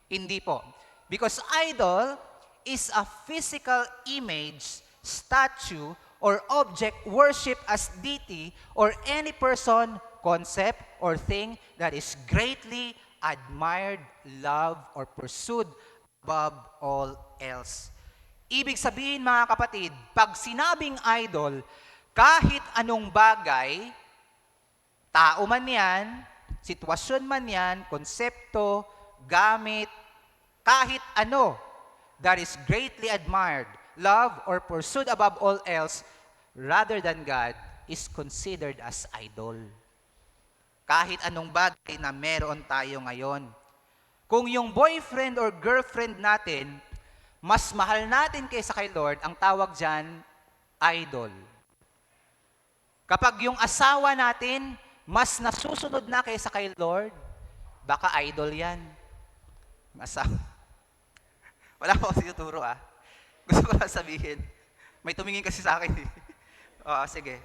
Hindi po. Because idol is a physical image, statue, or object worshipped as deity or any person, concept, or thing that is greatly admired, loved, or pursued above all else. Ibig sabihin mga kapatid, pag sinabing idol, kahit anong bagay, tao man yan, sitwasyon man yan, konsepto, gamit, kahit ano that is greatly admired, loved, or pursued above all else rather than God is considered as idol. Kahit anong bagay na meron tayo ngayon. Kung yung boyfriend or girlfriend natin, mas mahal natin kaysa kay Lord, ang tawag dyan, idol. Kapag yung asawa natin, mas nasusunod na kaysa kay Lord, baka idol yan. Asawa. Wala ko tinuturo Gusto ko lang sabihin. May tumingin kasi sa akin. Sige.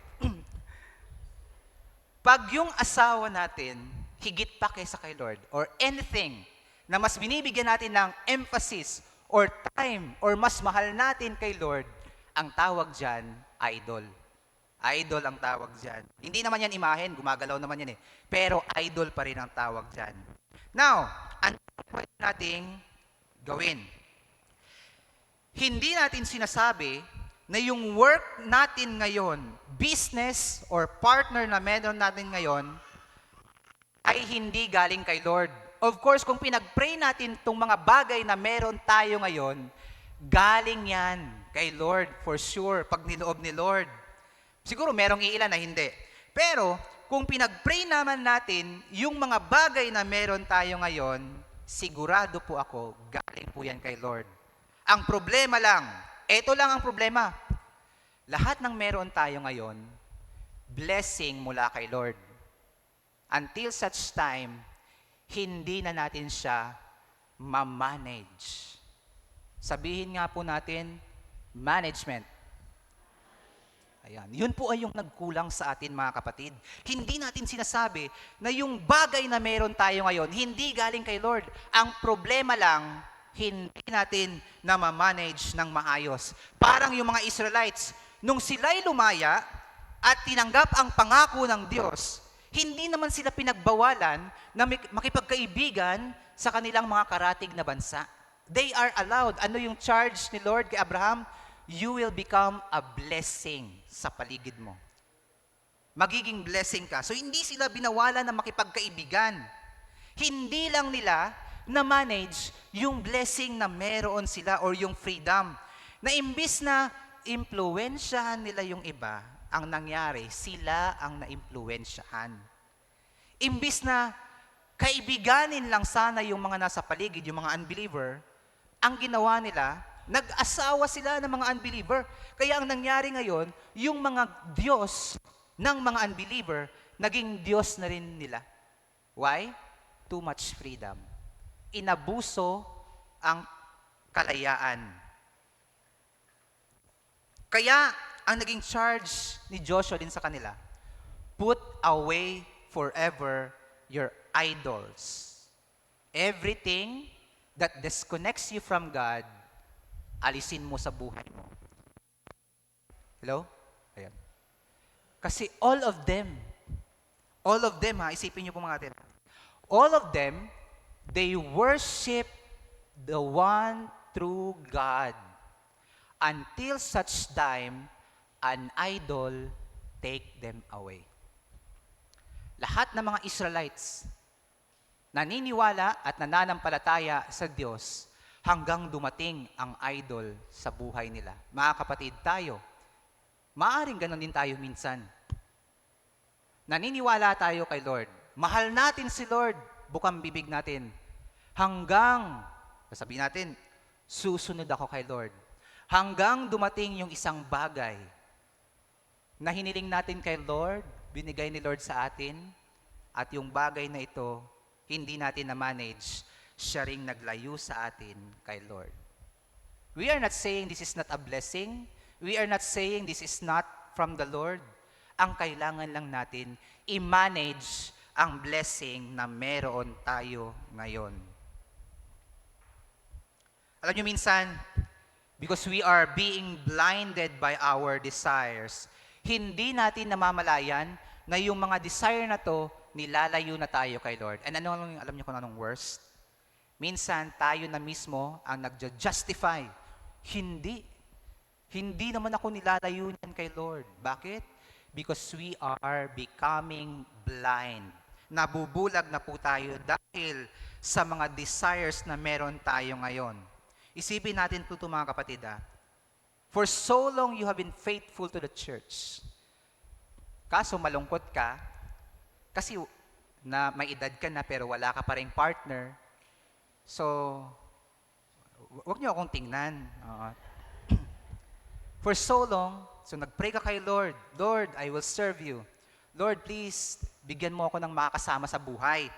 Pag yung asawa natin, higit pa kaysa kay Lord, or anything na mas binibigyan natin ng emphasis, or time, or mas mahal natin kay Lord, ang tawag dyan, idol. Idol ang tawag dyan. Hindi naman yan imahen, gumagalaw naman yan Pero idol pa rin ang tawag dyan. Now, ano pwede nating gawin? Hindi natin sinasabi na yung work natin ngayon, business or partner na meron natin ngayon, ay hindi galing kay Lord. Of course, kung pinag-pray natin itong mga bagay na meron tayo ngayon, galing yan kay Lord for sure, pag niloob ni Lord. Siguro merong iilan na hindi. Pero, kung pinag-pray naman natin yung mga bagay na meron tayo ngayon, sigurado po ako, galing po yan kay Lord. Ang problema lang, ito lang ang problema. Lahat ng meron tayo ngayon, blessing mula kay Lord. Until such time, hindi na natin siya ma-manage. Sabihin nga po natin, management. Ayan. Yun po ay yung nagkulang sa atin, mga kapatid. Hindi natin sinasabi na yung bagay na meron tayo ngayon, hindi galing kay Lord. Ang problema lang, hindi natin na ma-manage ng maayos. Parang yung mga Israelites, nung sila'y lumaya at tinanggap ang pangako ng Diyos, hindi naman sila pinagbawalan na makipagkaibigan sa kanilang mga karatig na bansa. They are allowed. Ano yung charge ni Lord kay Abraham? You will become a blessing sa paligid mo. Magiging blessing ka. So hindi sila binawalan na makipagkaibigan. Hindi lang nila na-manage yung blessing na meron sila or yung freedom. Na imbis na impluwensyahan nila yung iba, ang nangyari, sila ang naimpluwensyahan. Imbis na kaibiganin lang sana yung mga nasa paligid, yung mga unbeliever, ang ginawa nila, nag-asawa sila ng mga unbeliever. Kaya ang nangyari ngayon, yung mga Diyos ng mga unbeliever, naging Diyos na rin nila. Why? Too much freedom. Inabuso ang kalayaan. Kaya, ang naging charge ni Joshua din sa kanila, put away forever your idols. Everything that disconnects you from God, alisin mo sa buhay mo. Hello? Ayan. Kasi all of them ha, isipin niyo po mga atin, all of them, they worship the one true God until such time an idol take them away. Lahat ng mga Israelites, naniniwala at nananampalataya sa Diyos hanggang dumating ang idol sa buhay nila. Mga kapatid, tayo, maaring ganon din tayo minsan. Naniniwala tayo kay Lord. Mahal natin si Lord, bukang bibig natin. Hanggang, sasabihin natin, susunod ako kay Lord. Hanggang dumating yung isang bagay na hiniling natin kay Lord, binigay ni Lord sa atin, at yung bagay na ito, hindi natin na-manage, siya ring naglayo sa atin kay Lord. We are not saying this is not a blessing. We are not saying this is not from the Lord. Ang kailangan lang natin, i-manage ang blessing na meron tayo ngayon. Alam nyo minsan, because we are being blinded by our desires, hindi natin namamalayan na yung mga desire na to, nilalayo na tayo kay Lord. And alam niyo kung anong worst? Minsan, tayo na mismo ang nag-justify. Hindi naman ako nilalayo niyan kay Lord. Bakit? Because we are becoming blind. Nabubulag na po tayo dahil sa mga desires na meron tayo ngayon. Isipin natin po ito mga kapatid. For so long you have been faithful to the church. Kaso malungkot ka, kasi na may edad ka na pero wala ka pa ring partner. So, wag niyo akong tingnan. For so long, so nag-pray ka kay Lord, Lord, I will serve you. Lord, please, bigyan mo ako ng makakasama sa buhay.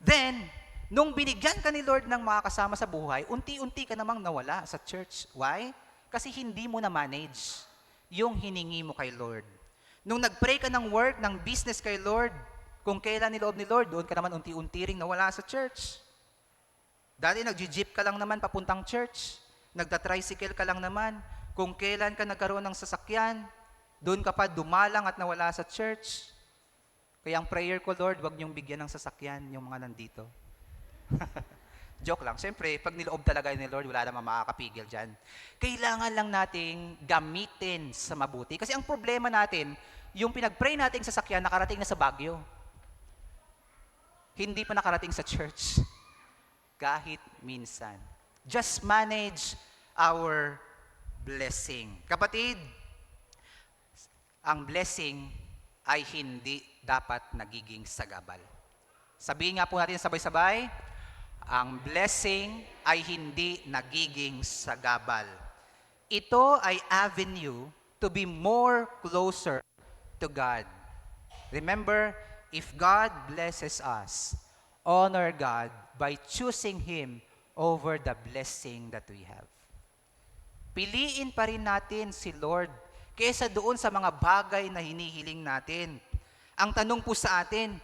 Then, nung binigyan ka ni Lord ng makakasama sa buhay, unti-unti ka namang nawala sa church. Why? Kasi hindi mo na-manage yung hiningi mo kay Lord. Nung nag-pray ka ng work, ng business kay Lord, kung kailan niloob ni Lord, doon ka naman unti-unti ring nawala sa church. Dati nag-jeep ka lang naman papuntang church. Nagda-tricycle ka lang naman. Kung kailan ka nagkaroon ng sasakyan, doon ka pa dumalang at nawala sa church. Kaya ang prayer ko, Lord, wag niyong bigyan ng sasakyan yung mga nandito. Joke lang. Siyempre, pag niloob talaga ni Lord, wala namang makakapigil dyan. Kailangan lang nating gamitin sa mabuti. Kasi ang problema natin, yung pinag-pray nating sasakyan, nakarating na sa Baguio. Hindi pa nakarating sa church. Kahit minsan. Just manage our blessing. Kapatid, ang blessing ay hindi dapat nagiging sagabal. Sabihin nga po natin sabay-sabay, ang blessing ay hindi nagiging sagabal. Ito ay avenue to be more closer to God. Remember, if God blesses us, honor God by choosing Him over the blessing that we have. Piliin pa rin natin si Lord kesa doon sa mga bagay na hinihiling natin. Ang tanong po sa atin,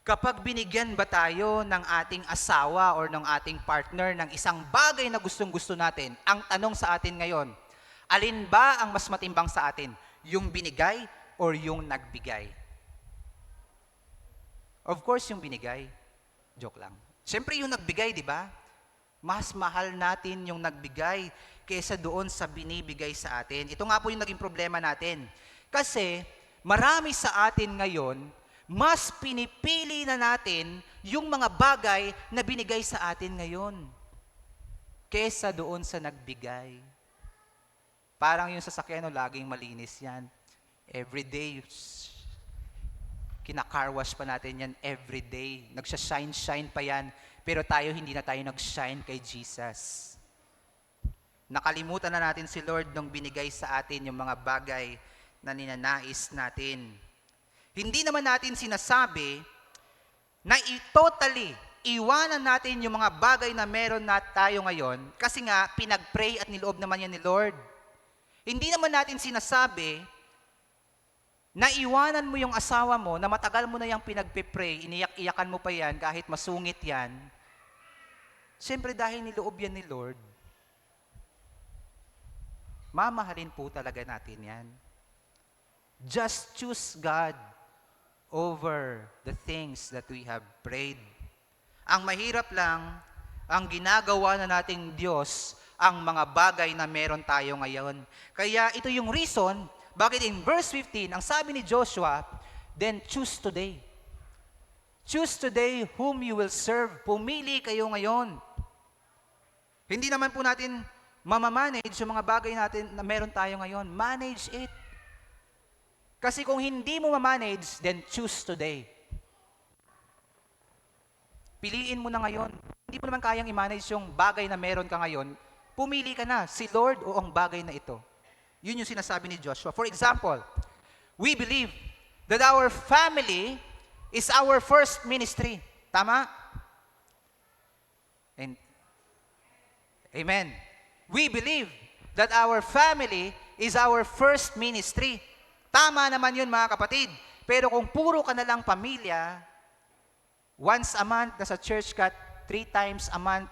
kapag binigyan ba tayo ng ating asawa or ng ating partner ng isang bagay na gustong-gusto natin, ang tanong sa atin ngayon, alin ba ang mas matimbang sa atin? Yung binigay or yung nagbigay? Of course, yung binigay. Joke lang. Siyempre yung nagbigay, di ba? Mas mahal natin yung nagbigay kaysa doon sa binibigay sa atin. Ito nga po yung naging problema natin. Kasi marami sa atin ngayon, mas pinipili na natin yung mga bagay na binigay sa atin ngayon kaysa doon sa nagbigay. Parang yung sasakyan, laging malinis yan. Everyday, kinakarwash pa natin yan everyday. Nagsha-shine pa yan. Pero tayo, hindi na tayo nag-shine kay Jesus. Nakalimutan na natin si Lord nung binigay sa atin yung mga bagay na ninanais natin. Hindi naman natin sinasabi na totally iwanan natin yung mga bagay na meron na tayo ngayon kasi nga pinag-pray at niloob naman yan ni Lord. Hindi naman natin sinasabi na iwanan mo yung asawa mo na matagal mo na yung pinagpe-pray, iniyak-iyakan mo pa yan kahit masungit yan. Siyempre dahil niloob yan ni Lord, mamahalin po talaga natin yan. Just choose God over the things that we have prayed. Ang mahirap lang, ang ginagawa na nating Diyos, ang mga bagay na meron tayo ngayon. Kaya ito yung reason, bakit in verse 15, ang sabi ni Joshua, then choose today. Choose today whom you will serve. Pumili kayo ngayon. Hindi naman po natin mamamanage yung mga bagay natin na meron tayo ngayon. Manage it. Kasi kung hindi mo mamanage, then choose today. Piliin mo na ngayon. Hindi mo naman kayang i-manage yung bagay na meron ka ngayon. Pumili ka na, si Lord o ang bagay na ito. Yun yung sinasabi ni Joshua. For example, we believe that our family is our first ministry. Tama? And, amen. We believe that our family is our first ministry. Tama naman yun mga kapatid. Pero kung puro ka na lang pamilya, once a month nasa church ka, 3 times a month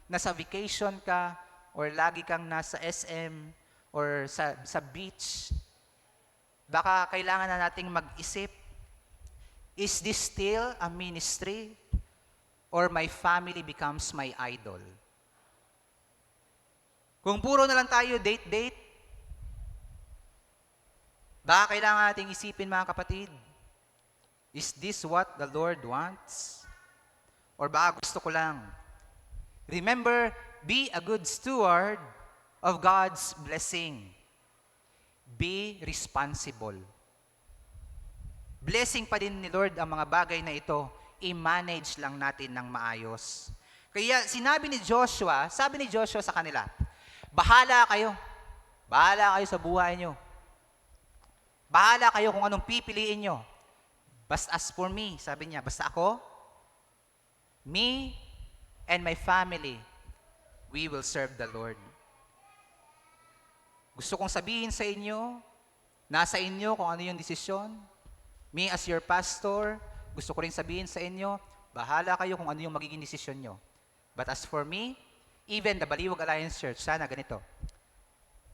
nasa vacation ka, or lagi kang nasa SM, or sa beach, baka kailangan na nating mag-isip, is this still a ministry? Or my family becomes my idol? Kung puro na lang tayo date, baka kailangan nating isipin mga kapatid, is this what the Lord wants? Or baka gusto ko lang? Remember, be a good steward of God's blessing. Be responsible. Blessing pa din ni Lord ang mga bagay na ito, i-manage lang natin ng maayos. Kaya sinabi ni Joshua, sabi ni Joshua sa kanila, bahala kayo. Bahala kayo sa buhay nyo. Bahala kayo kung anong pipiliin nyo. Basta as for me, sabi niya, basta ako, me and my family, we will serve the Lord. Gusto kong sabihin sa inyo, nasa inyo kung ano yung desisyon. Me as your pastor, gusto ko rin sabihin sa inyo, bahala kayo kung ano yung magiging desisyon nyo. But as for me, even the Baliwag Alliance Church, sana ganito.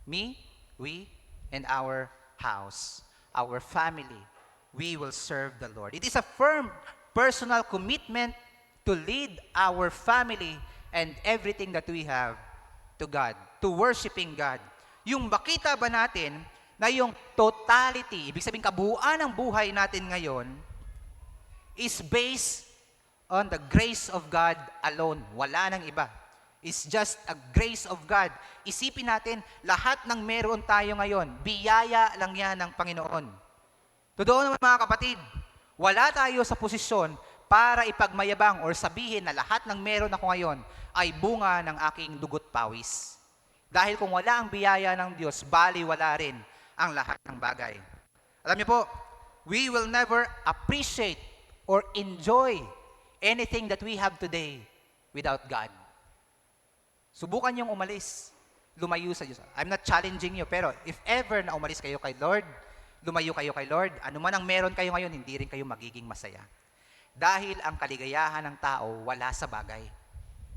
Me, we, and our house, our family, we will serve the Lord. It is a firm personal commitment to lead our family and everything that we have to God, to worshiping God. Yung makita ba natin na yung totality, ibig sabihin kabuuan ng buhay natin ngayon, is based on the grace of God alone. Wala nang iba. It's just a grace of God. Isipin natin, lahat ng meron tayo ngayon, biyaya lang yan ng Panginoon. Totoo naman mga kapatid, wala tayo sa posisyon para ipagmayabang or sabihin na lahat ng meron ako ngayon ay bunga ng aking dugot pawis. Dahil kung wala ang biyaya ng Diyos, baliwala rin ang lahat ng bagay. Alam niyo po, we will never appreciate or enjoy anything that we have today without God. Subukan niyong umalis. lumayo sa Diyos. I'm not challenging you, pero if ever na umalis kayo kay Lord, lumayo kayo kay Lord, ano man ang meron kayo ngayon, hindi rin kayo magiging masaya. Dahil ang kaligayahan ng tao wala sa bagay,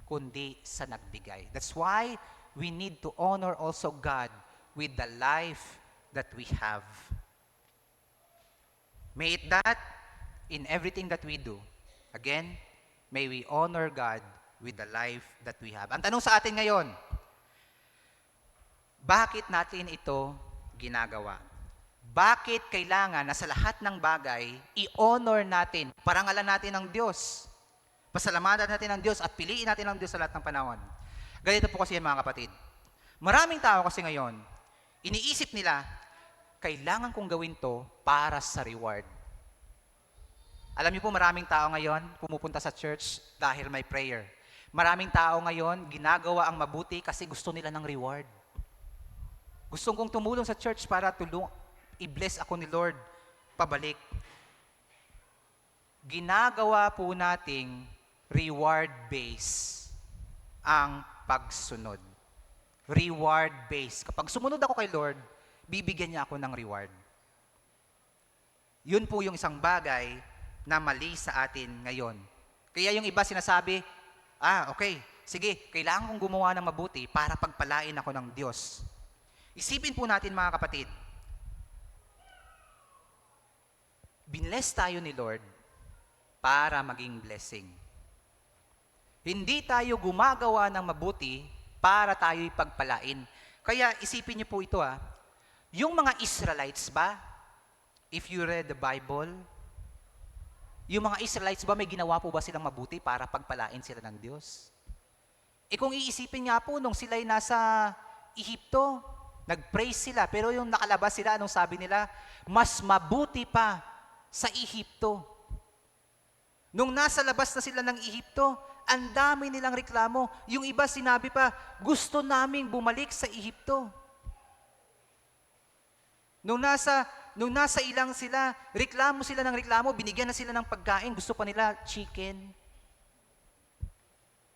kundi sa nagbigay. That's why we need to honor also God with the life that we have. May it that in everything that we do, again, may we honor God with the life that we have. Ang tanong sa atin ngayon, bakit natin ito ginagawa? Bakit kailangan na sa lahat ng bagay, i-honor natin, parangalan natin ang Diyos, pasalamatan natin ang Diyos at piliin natin ang Diyos sa lahat ng panahon? Ganito po kasi yan, mga kapatid. Maraming tao kasi ngayon, iniisip nila, kailangan kong gawin to para sa reward. Alam niyo po, maraming tao ngayon pumupunta sa church dahil may prayer. Maraming tao ngayon ginagawa ang mabuti kasi gusto nila ng reward. Gusto kong tumulong sa church para i-bless ako ni Lord pabalik. Ginagawa po nating reward-based ang pagsunod. Reward-based. Kapag sumunod ako kay Lord, bibigyan niya ako ng reward. Yun po yung isang bagay na mali sa atin ngayon. Kaya yung iba sinasabi, okay, sige, kailangan kong gumawa ng mabuti para pagpalain ako ng Diyos. Isipin po natin, mga kapatid, binless tayo ni Lord para maging blessing. Hindi tayo gumagawa ng mabuti para tayo'y pagpalain. Kaya isipin niyo po ito, yung mga Israelites ba, if you read the Bible, yung mga Israelites ba, may ginawa po ba silang mabuti para pagpalain sila ng Diyos? Kung iisipin nga po, nung sila'y nasa Ehipto, nag-praise sila, pero yung nakalabas sila, anong sabi nila? Mas mabuti pa sa Ehipto. Nung nasa labas na sila ng Ehipto, ang dami nilang reklamo. Yung iba sinabi pa, gusto naming bumalik sa Ehipto. Nung nasa ilang sila, reklamo sila ng reklamo, binigyan na sila ng pagkain, gusto pa nila chicken.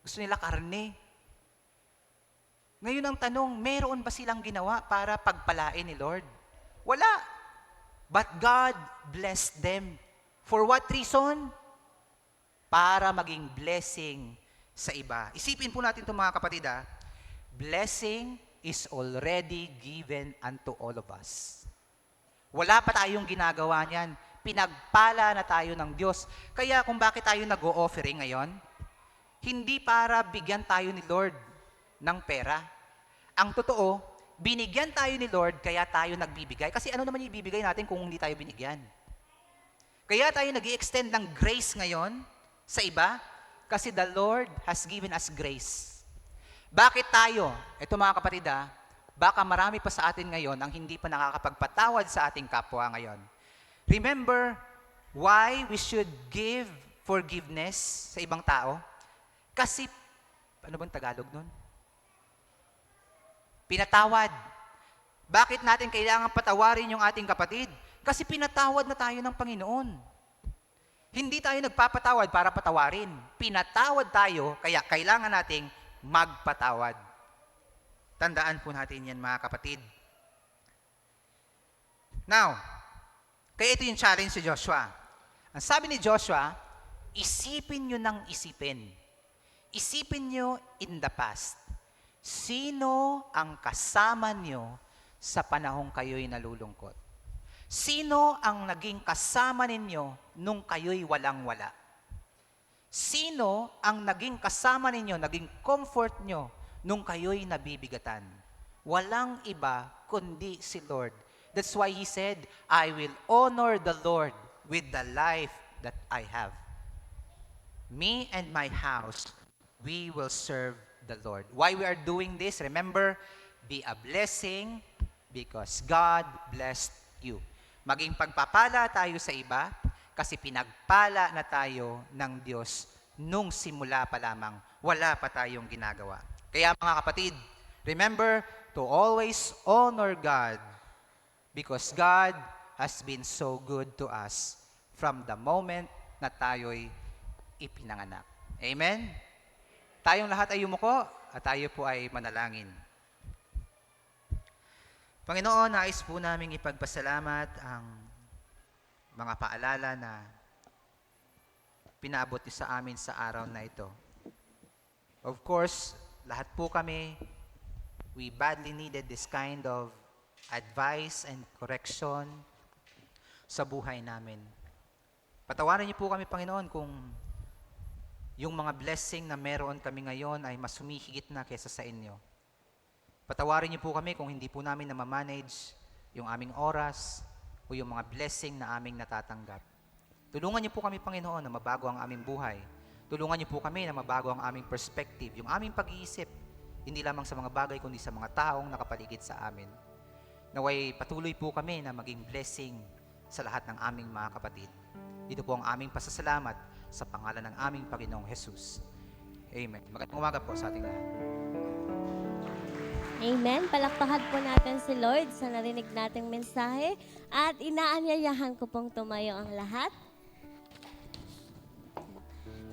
Gusto nila karne. Ngayon ang tanong, meron ba silang ginawa para pagpalain ni Lord? Wala. But God blessed them. For what reason? Para maging blessing sa iba. Isipin po natin ito, mga kapatid, blessing is already given unto all of us. Wala pa tayong ginagawa niyan. Pinagpala na tayo ng Diyos. Kaya kung bakit tayo nag-o-offering ngayon, hindi para bigyan tayo ni Lord ng pera. Ang totoo, binigyan tayo ni Lord kaya tayo nagbibigay. Kasi ano naman yung ibibigay natin kung hindi tayo binigyan? Kaya tayo nag-i-extend ng grace ngayon sa iba kasi the Lord has given us grace. Bakit tayo? Ito, mga kapatid, baka marami pa sa atin ngayon ang hindi pa nakakapagpatawad sa ating kapwa ngayon. Remember why we should give forgiveness sa ibang tao? Kasi, ano bang Tagalog nun? Pinatawad. Bakit natin kailangan patawarin yung ating kapatid? Kasi pinatawad na tayo ng Panginoon. Hindi tayo nagpapatawad para patawarin. Pinatawad tayo, kaya kailangan nating magpatawad. Tandaan po natin yan, mga kapatid. Now, kaya ito yung challenge si Joshua. Ang sabi ni Joshua, isipin nyo ng isipin. Isipin nyo in the past. Sino ang kasama nyo sa panahong kayo'y nalulungkot? Sino ang naging kasama ninyo nung kayo'y walang-wala? Sino ang naging kasama ninyo, naging comfort nyo nung kayo'y nabibigatan? Walang iba kundi si Lord. That's why He said, I will honor the Lord with the life that I have. Me and my house, we will serve the Lord. Why we are doing this? Remember, be a blessing because God blessed you. Maging pagpapala tayo sa iba kasi pinagpala na tayo ng Diyos nung simula pa lamang. Wala pa tayong ginagawa. Kaya, mga kapatid, remember to always honor God because God has been so good to us from the moment na tayo'y ipinanganak. Amen? Tayong lahat ay yumuko at tayo po ay manalangin. Panginoon, nais po namin ipagpasalamat ang mga paalala na pinaabot niyo sa amin sa araw na ito. Of course, lahat po kami, we badly needed this kind of advice and correction sa buhay namin. Patawarin niyo po kami, Panginoon, kung yung mga blessing na meron kami ngayon ay mas humihigit na kaysa sa inyo. Patawarin niyo po kami kung hindi po namin na-manage yung aming oras o yung mga blessing na aming natatanggap. Tulungan niyo po kami, Panginoon, na mabago ang aming buhay. Tulungan niyo po kami na mabago ang aming perspective, yung aming pag-iisip, hindi lamang sa mga bagay, kundi sa mga taong nakapaligid sa amin. Naway patuloy po kami na maging blessing sa lahat ng aming mga kapatid. Ito po ang aming pasasalamat sa pangalan ng aming Panginoong Jesus. Amen. Magandang umaga po sa ating lahat. Amen. Palakpakan po natin si Lord sa narinig nating mensahe at inaanyayahan ko pong tumayo ang lahat.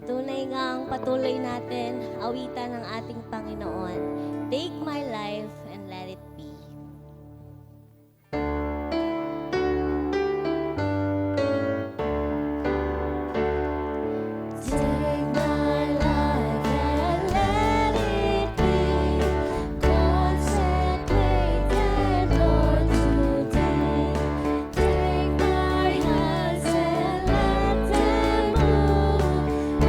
Tunay ngang patuloy natin awitan ng ating Panginoon. Take my life and let it be. Take my life and let it be consecrated, Lord, to Thee. Take my hands and let them move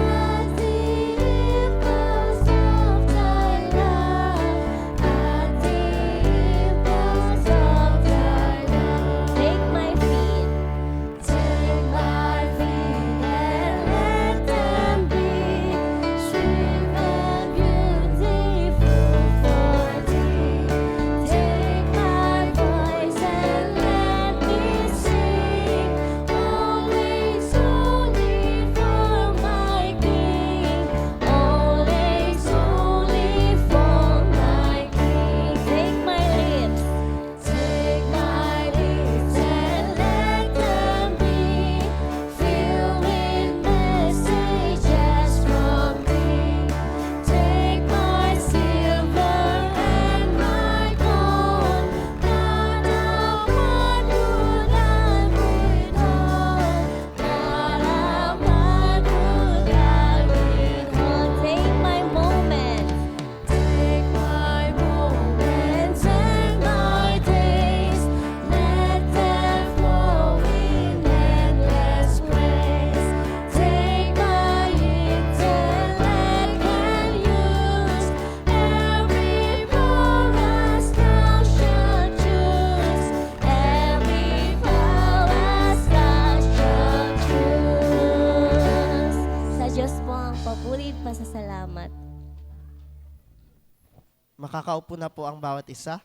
at the impulse of Thy love, at the impulse of Thy love. Take my feet. Take my feet and let them be swift and beautiful for Thee. Take my voice and let me sing always only for my King, always only for my King. Take my lips. Take my lips and let them be filled with messages from Thee. Take my silver and my gold, not a one would I withhold, not a one would I withhold. Take my moments. Take my moments and my days, let them flow in endless ways. Take my intellect and use every promise Thou shalt choose, every promise Thou shalt choose. Sa Diyos po ang papuri at pasasalamat. Makakaupo na po ang bawat isa.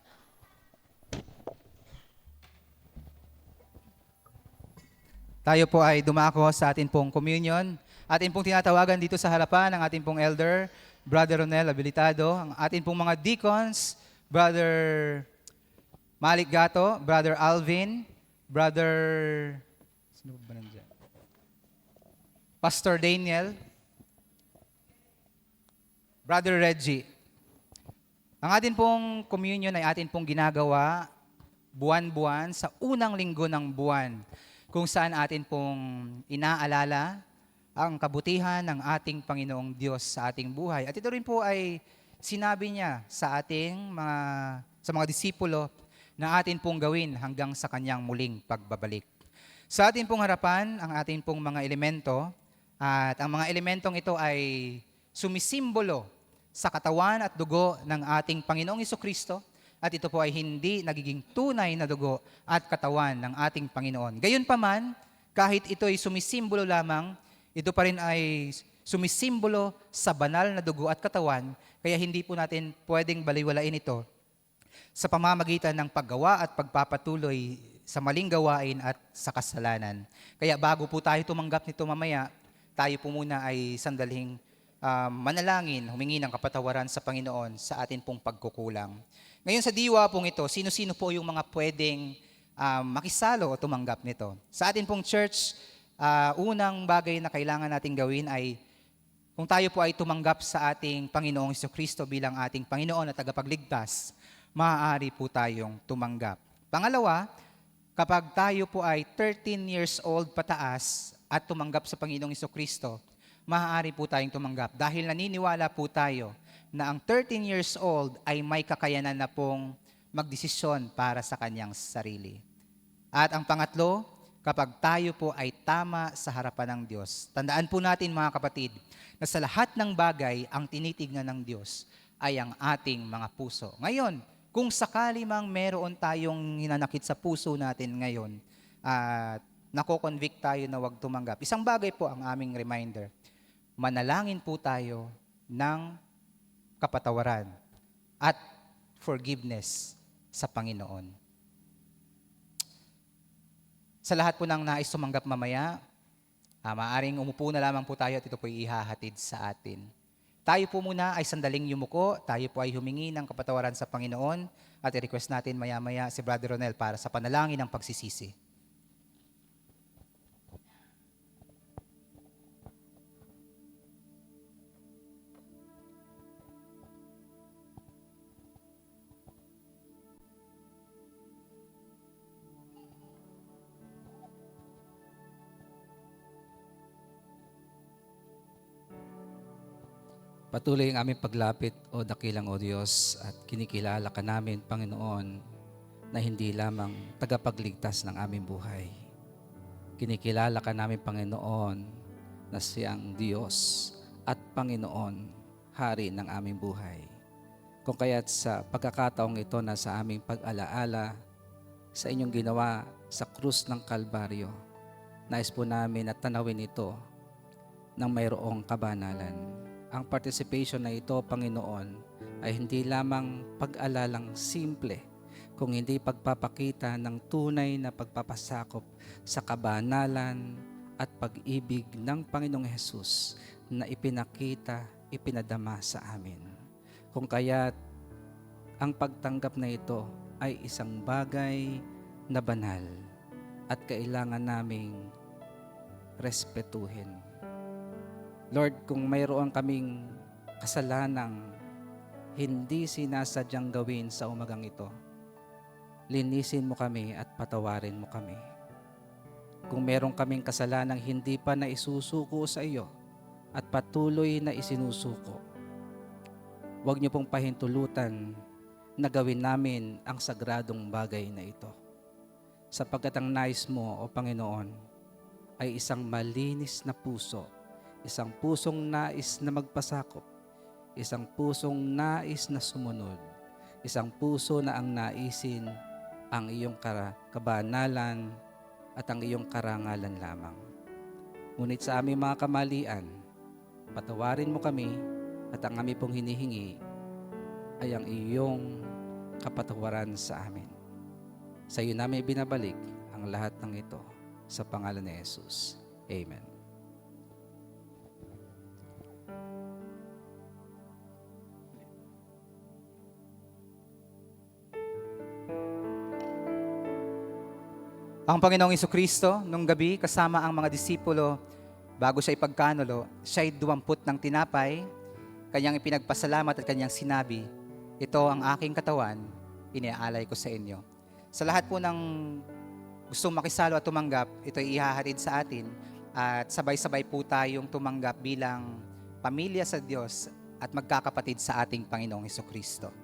Tayo po ay dumako sa atin pong communion. Atin pong tinatawagan dito sa harapan ang atin pong elder, Brother Ronel Abilitado, ang atin pong mga deacons, Brother Malik Gato, Brother Alvin, Brother... Sino ba nandiyan? Pastor Daniel, Brother Reggie. Ang atin pong communion ay atin pong ginagawa buwan-buwan sa unang linggo ng buwan, kung saan atin pong inaalala ang kabutihan ng ating Panginoong Diyos sa ating buhay. At ito rin po ay sinabi niya sa mga disipulo na atin pong gawin hanggang sa kanyang muling pagbabalik. Sa atin pong harapan, ang atin pong mga elemento, at ang mga elementong ito ay sumisimbolo sa katawan at dugo ng ating Panginoong Jesucristo, at ito po ay hindi nagiging tunay na dugo at katawan ng ating Panginoon. Gayunpaman, kahit ito ay sumisimbolo lamang, ito pa rin ay sumisimbolo sa banal na dugo at katawan, kaya hindi po natin pwedeng baliwalain ito sa pamamagitan ng paggawa at pagpapatuloy sa maling gawain at sa kasalanan. Kaya bago po tayo tumanggap nito mamaya, tayo po muna ay sandaling manalangin, humingi ng kapatawaran sa Panginoon sa atin pong pagkukulang. Ngayon sa diwa pong ito, sino-sino po yung mga pwedeng makisalo o tumanggap nito? Sa atin pong church, unang bagay na kailangan nating gawin ay kung tayo po ay tumanggap sa ating Panginoong Jesucristo bilang ating Panginoon at tagapagligtas, maaari po tayong tumanggap. Pangalawa, kapag tayo po ay 13 years old pataas at tumanggap sa Panginoong Jesucristo, maaari po tayong tumanggap dahil naniniwala po tayo na ang 13 years old ay may kakayanan na pong magdesisyon para sa kanyang sarili. At ang pangatlo, kapag tayo po ay tama sa harapan ng Diyos. Tandaan po natin mga kapatid, na sa lahat ng bagay, ang tinitignan ng Diyos ay ang ating mga puso. Ngayon, kung sakali mang meron tayong hinanakit sa puso natin ngayon, at nako-convict tayo na huwag tumanggap, isang bagay po ang aming reminder, manalangin po tayo ng kapatawaran at forgiveness sa Panginoon. Sa lahat po ng nais tumanggap mamaya, maaaring umupo na lamang po tayo at ito po ihahatid sa atin. Tayo po muna ay sandaling yumuko, tayo po ay humingi ng kapatawaran sa Panginoon at i-request natin maya-maya si Brother Ronel para sa panalangin ng pagsisisi. Patuloy ang aming paglapit, O dakilang O Diyos, at kinikilala ka namin, Panginoon, na hindi lamang tagapagligtas ng aming buhay. Kinikilala ka namin, Panginoon, na siyang Diyos at Panginoon, Hari ng aming buhay. Kung kaya't sa pagkakataong ito na sa aming pag-alaala sa inyong ginawa sa krus ng Kalbaryo, nais po namin at tanawin ito ng mayroong kabanalan. Ang participation na ito, Panginoon, ay hindi lamang pag-alalang simple, kung hindi pagpapakita ng tunay na pagpapasakop sa kabanalan at pag-ibig ng Panginoong Hesus na ipinakita, ipinadama sa amin. Kung kaya't ang pagtanggap na ito ay isang bagay na banal at kailangan naming respetuhin. Lord, kung mayroon kaming kasalanang hindi sinasadyang gawin sa umagang ito, linisin mo kami at patawarin mo kami. Kung meron kaming kasalanang hindi pa naisusuko sa iyo at patuloy na isinusuko, huwag niyo pong pahintulutan na gawin namin ang sagradong bagay na ito. Sapagkat ang nais mo, O Panginoon, ay isang malinis na puso, isang pusong nais na magpasakop, isang pusong nais na sumunod, isang puso na ang naisin ang iyong kabanalan at ang iyong karangalan lamang. Ngunit sa aming mga kamalian, patawarin mo kami at ang aming pong hinihingi ay ang iyong kapatawaran sa amin. Sa iyo namin binabalik ang lahat ng ito sa pangalan ni Jesus. Amen. Ang Panginoong Jesucristo, nung gabi, kasama ang mga disipulo, bago siya ipagkanulo, siya'y duwamput ng tinapay, kanyang ipinagpasalamat at kanyang sinabi, ito ang aking katawan, iniaalay ko sa inyo. Sa lahat po ng gustong makisalo at tumanggap, ito ay ihahatid sa atin at sabay-sabay po tayong tumanggap bilang pamilya sa Diyos at magkakapatid sa ating Panginoong Jesucristo.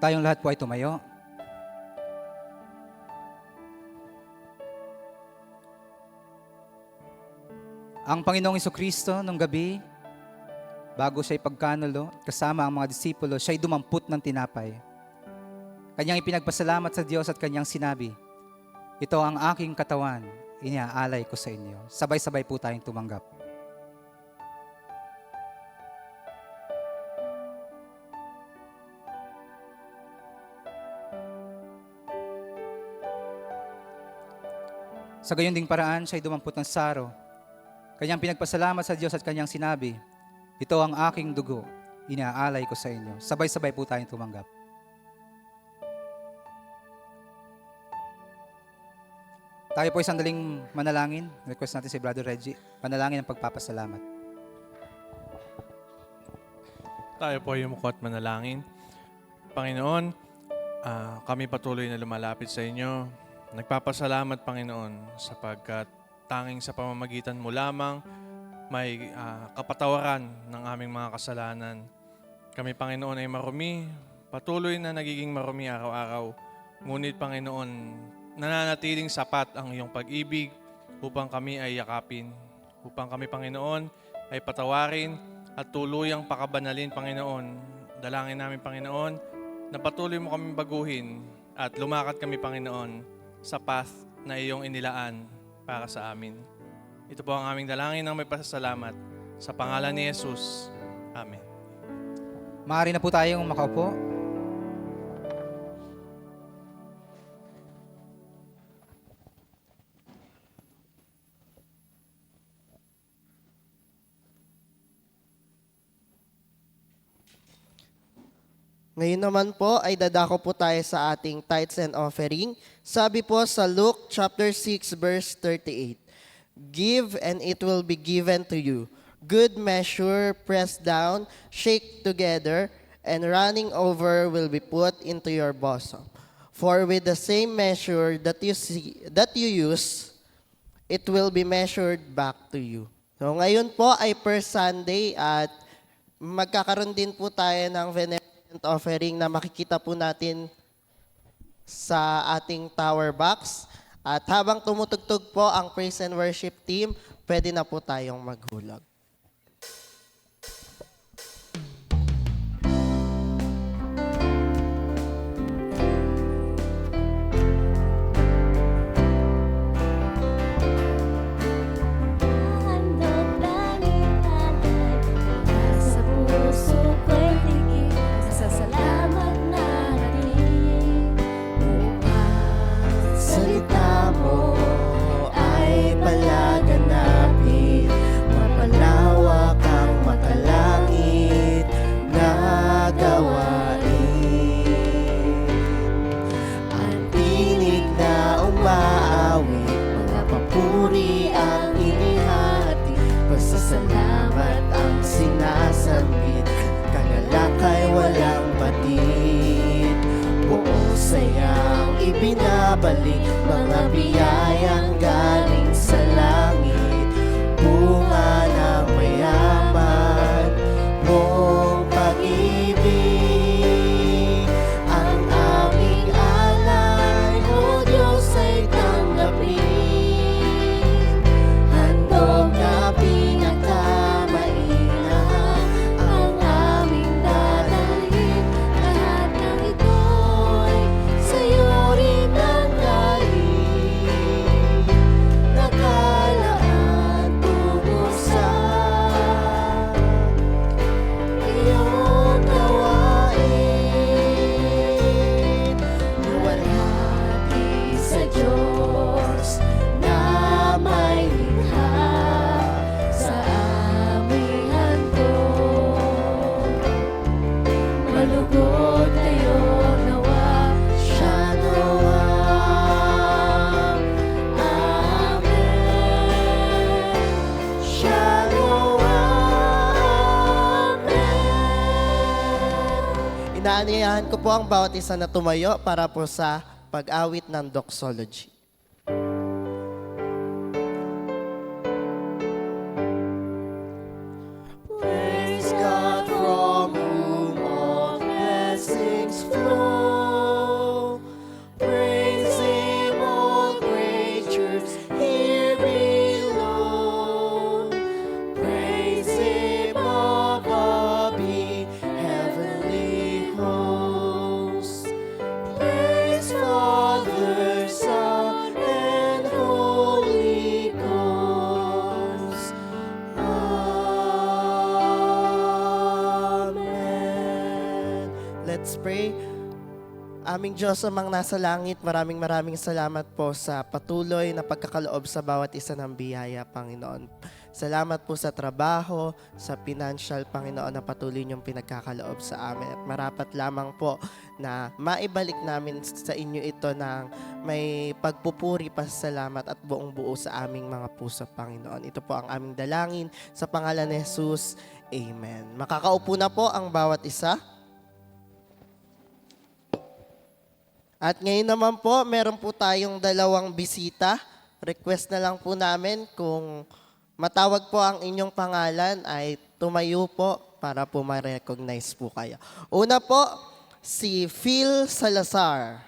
Tayong lahat po ay tumayo. Ang Panginoong Jesucristo nung gabi, bago siya ipagkanulo, kasama ang mga disipulo, siya'y dumampot ng tinapay. Kanyang ipinagpasalamat sa Diyos at kanyang sinabi, ito ang aking katawan, iniaalay ko sa inyo. Sabay-sabay po tayong tumanggap. Sa gayon ding paraan, siya'y dumampot ng saro. Kanyang pinagpasalamat sa Diyos at kanyang sinabi, ito ang aking dugo, inaalay ko sa inyo. Sabay-sabay po tayong tumanggap. Tayo po ay sandaling manalangin. Request natin si Brother Reggie. Panalangin ng pagpapasalamat. Tayo po ay yumuko at manalangin. Panginoon, kami patuloy na lumalapit sa inyo. Nagpapasalamat, Panginoon, sapagkat tanging sa pamamagitan mo lamang may kapatawaran ng aming mga kasalanan. Kami, Panginoon, ay marumi, patuloy na nagiging marumi araw-araw. Ngunit, Panginoon, nananatiling sapat ang iyong pag-ibig upang kami ay yakapin. Upang kami, Panginoon, ay patawarin at tuluyang pakabanalin, Panginoon. Dalangin namin, Panginoon, na patuloy mo kami baguhin at lumakad kami, Panginoon, sa path na iyong inilaan para sa amin. Ito po ang aming dalangin ng may pasasalamat. Sa pangalan ni Jesus. Amen. Maaari na po tayong makaupo. Ngayon naman po ay dadako po tayo sa ating tithes and offering. Sabi po sa Luke chapter 6 verse 38, give and it will be given to you. Good measure, pressed down, shake together, and running over will be put into your bosom. For with the same measure that you use, it will be measured back to you. So ngayon po ay per Sunday at magkakaroon din po tayo ng benevolent offering na makikita po natin sa ating tower box. At habang tumutugtog po ang praise and worship team, pwede na po tayong maghulog. Salita mo ay palaganapin, mapalawak ang makalangit na gawain. Ang tinig na umaawit, mga papuri ang inihati, pasasalamat ang sinasambit, kagalakay walang batid, buong sayang ibinabalik, mga biyayang galing sa langit, bunga ng mayaman mong pag-ibig. Ang aming alay, O Diyos, ay tanggapin. Handog na pinagkamainan ang aming dadalhin. Lahat ng ito'y sa'yo rin ang galing, nakalaan tungo sa iyong gawain. Luwalhati sa Diyos na may likha sa aming handog. Malugod kayo nawa, siya nawa. Amen. Siya nawa. Amen. Inaanyayahan ko po ang bawat isa na tumayo para po sa pag-awit ng doxology. Praise God from whom all blessings flow. Let's pray. Aming Diyos amang nasa langit, maraming salamat po sa patuloy na pagkakaloob sa bawat isa ng biyaya, Panginoon. Salamat po sa trabaho, sa financial, Panginoon, na patuloy niyong pinagkakaloob sa amin. At marapat lamang po na maibalik namin sa inyo ito ng may pagpupuri, pasasalamat at buong buo sa aming mga puso, Panginoon. Ito po ang aming dalangin sa pangalan ni Jesus. Amen. Makakaupo na po ang bawat isa. At ngayon naman po, meron po tayong dalawang bisita. Request na lang po namin kung matawag po ang inyong pangalan ay tumayo po para po ma-recognize po kayo. Una po, si Phil Salazar.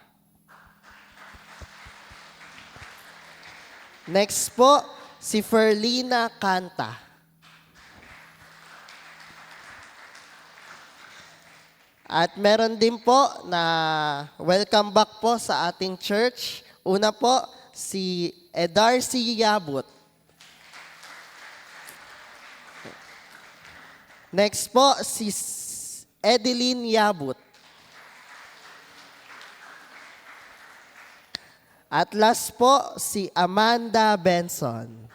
Next po, si Ferlina Canta. At meron din po na welcome back po sa ating church. Una po, si Edarcy Yabut. Next po, si Edeline Yabut. At last po, si Amanda Benson.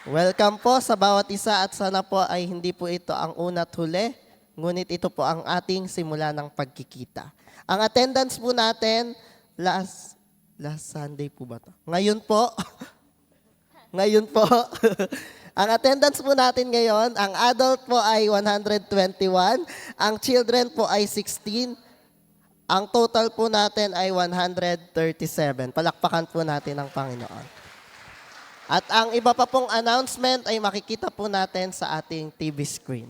Welcome po sa bawat isa at sana po ay hindi po ito ang una't huli, ngunit ito po ang ating simula ng pagkikita. Ang attendance po natin, last Sunday po ba ito? Ngayon po, ngayon po, ang attendance po natin ngayon, ang adult po ay 121, ang children po ay 16, ang total po natin ay 137. Palakpakan po natin ang Panginoon. At ang iba pa pong announcement ay makikita po natin sa ating TV screen.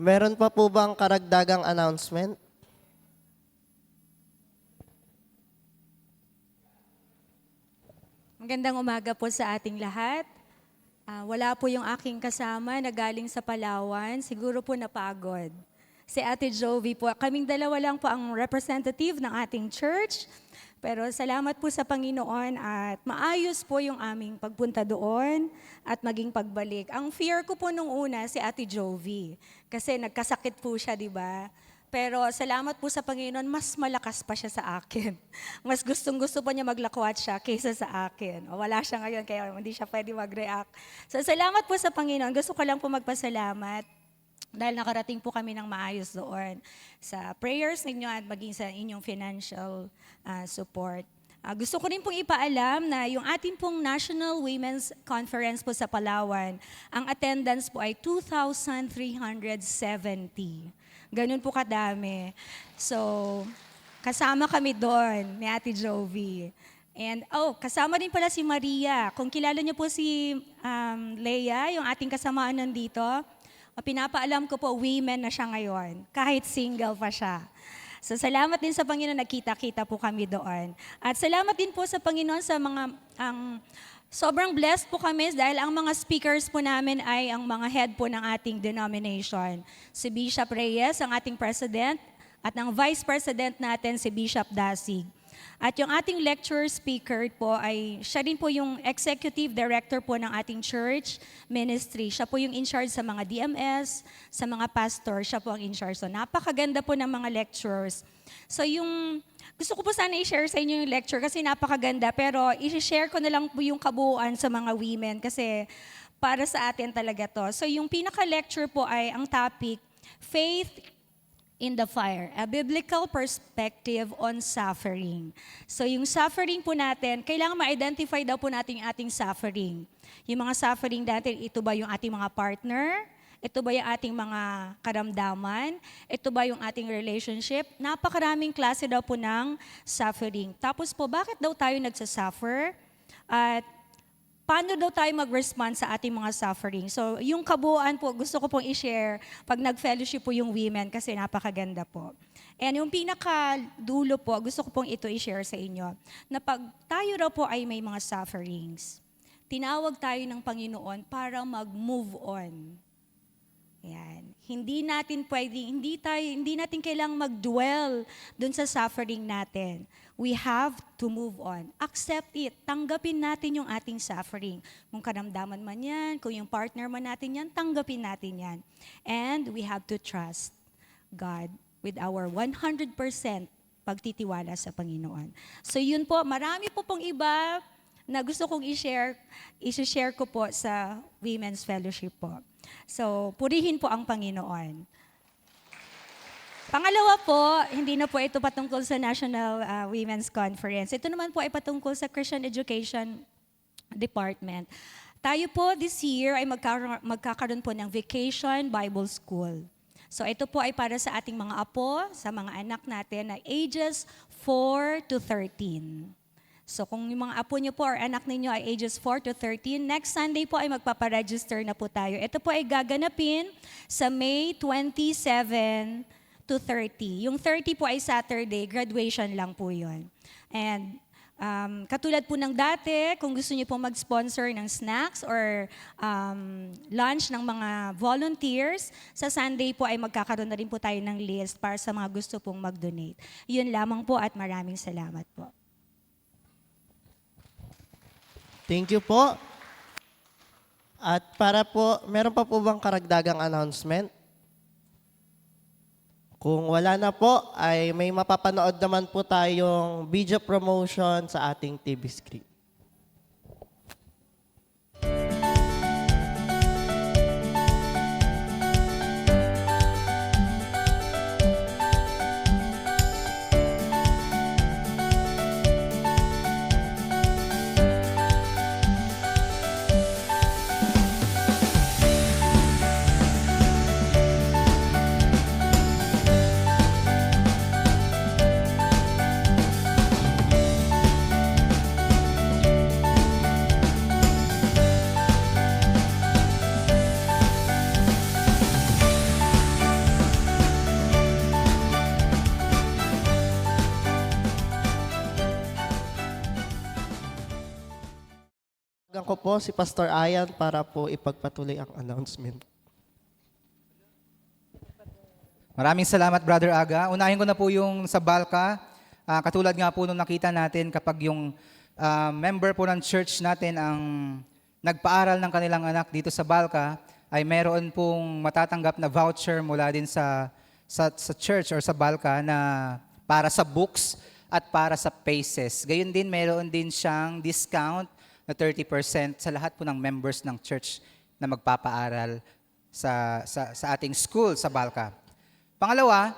Meron pa po bang karagdagang announcement? Magandang umaga po sa ating lahat. Wala po yung aking kasama na galing sa Palawan. Siguro po napagod. Si Ate Jovi po. Kaming dalawa lang po ang representative ng ating church. Pero salamat po sa Panginoon at maayos po yung aming pagpunta doon at maging pagbalik. Ang fear ko po nung una si Ate Jovi kasi nagkasakit po siya, di ba? Pero salamat po sa Panginoon, mas malakas pa siya sa akin. Mas gustong-gusto pa niya maglakwat siya kaysa sa akin. O, wala siya ngayon kaya hindi siya pwede mag-react. So salamat po sa Panginoon. Gusto ko lang po magpasalamat dahil nakarating po kami ng maayos doon sa prayers ninyo at maging sa inyong financial support. Gusto ko rin pong ipaalam na yung ating pong National Women's Conference po sa Palawan, ang attendance po ay 2,370. Ganun po kadami. So, kasama kami doon ni Ate Jovi. And, kasama din pala si Maria. Kung kilala niyo po si Leia, yung ating kasamaan nandito, pinapaalam ko po, women na siya ngayon, kahit single pa siya. So salamat din sa Panginoon, nagkita-kita po kami doon. At salamat din po sa Panginoon sa mga, sobrang blessed po kami dahil ang mga speakers po namin ay ang mga head po ng ating denomination. Si Bishop Reyes, ang ating president, at ang vice president natin, si Bishop Dasig. At yung ating lecture speaker po siya rin po yung executive director po ng ating church ministry. Siya po yung in charge sa mga DMS, sa mga pastor, siya po ang in charge. So napakaganda po ng mga lectures. So gusto ko po sana i-share sa inyo yung lecture kasi napakaganda, pero i-share ko na lang po yung kabuuan sa mga women kasi para sa atin talaga to. So yung pinaka-lecture po ay ang topic, Faith in the Fire, a biblical perspective on suffering. So yung suffering po natin, kailangan ma-identify daw po natin yung ating suffering. Yung mga suffering natin, ito ba yung ating mga partner? Ito ba yung ating mga karamdaman? Ito ba yung ating relationship? Napakaraming klase daw po ng suffering. Tapos po, bakit daw tayo nagsasuffer? At paano daw tayo mag-respond sa ating mga suffering? So, yung kabuuan po, gusto ko pong i-share pag nag-fellowship po yung women kasi napakaganda po. And yung pinaka-dulo po, gusto ko pong ito i-share sa inyo, na pag tayo raw po ay may mga sufferings, tinawag tayo ng Panginoon para mag-move on. Yan. Hindi natin kailangang mag-dwell dun sa suffering natin. We have to move on. Accept it. Tanggapin natin yung ating suffering. Kung karamdaman man yan, kung yung partner man natin yan, tanggapin natin yan. And we have to trust God with our 100% pagtitiwala sa Panginoon. So yun po, marami po pong iba na gusto kong i-share ko po sa Women's Fellowship po. So, purihin po ang Panginoon. Pangalawa po, hindi na po ito patungkol sa National Women's Conference. Ito naman po ay patungkol sa Christian Education Department. Tayo po this year ay magkakaroon po ng Vacation Bible School. So ito po ay para sa ating mga apo, sa mga anak natin na ages 4 to 13. So kung yung mga apo niyo po or anak ninyo ay ages 4 to 13, next Sunday po ay magpaparegister na po tayo. Ito po ay gaganapin sa May 27 to 30. Yung 30 po ay Saturday, graduation lang po yun. And katulad po ng dati, kung gusto niyo po mag-sponsor ng snacks or lunch ng mga volunteers, sa Sunday po ay magkakaroon na rin po tayo ng list para sa mga gusto pong mag-donate. Yun lamang po at maraming salamat po. Thank you po. At para po, meron pa po bang karagdagang announcement? Kung wala na po, ay may mapapanood naman po tayong video promotion sa ating TV screen. Tawagan ko po si Pastor Ayan para po ipagpatuloy ang announcement. Maraming salamat, Brother Aga. Unahin ko na po yung sa Balka. Katulad nga po nung nakita natin kapag yung member po ng church natin ang nagpaaral ng kanilang anak dito sa Balka, ay meron pong matatanggap na voucher mula din sa church or sa Balka na para sa books at para sa paces. Gayon din, meron din siyang discount na 30% sa lahat po ng members ng church na magpapaaral sa ating school sa Balka. Pangalawa,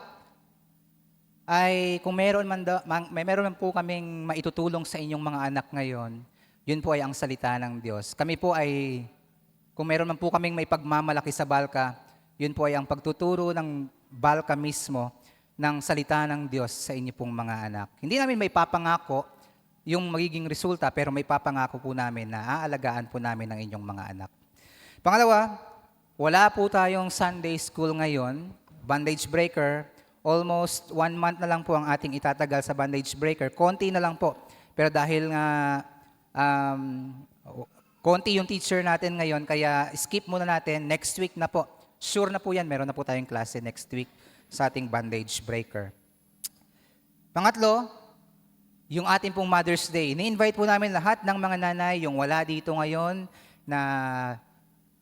ay kung meron man po kaming maitutulong sa inyong mga anak ngayon, yun po ay ang salita ng Diyos. Kami po ay, kung meron man po kaming may pagmamalaki sa Balka, yun po ay ang pagtuturo ng Balka mismo ng salita ng Diyos sa inyo pong mga anak. Hindi namin may papangako yung magiging resulta, pero may papangako po namin na aalagaan po namin ang inyong mga anak. Pangalawa, wala po tayong Sunday school ngayon, Bandage Breaker. Almost 1 month na lang po ang ating itatagal sa Bandage Breaker. Konti na lang po. Pero dahil nga konti yung teacher natin ngayon, kaya skip muna natin. Next week na po. Sure na po yan, meron na po tayong klase next week sa ating Bandage Breaker. Pangatlo, yung ating pong Mother's Day. Ni-invite po namin lahat ng mga nanay, yung wala dito ngayon, na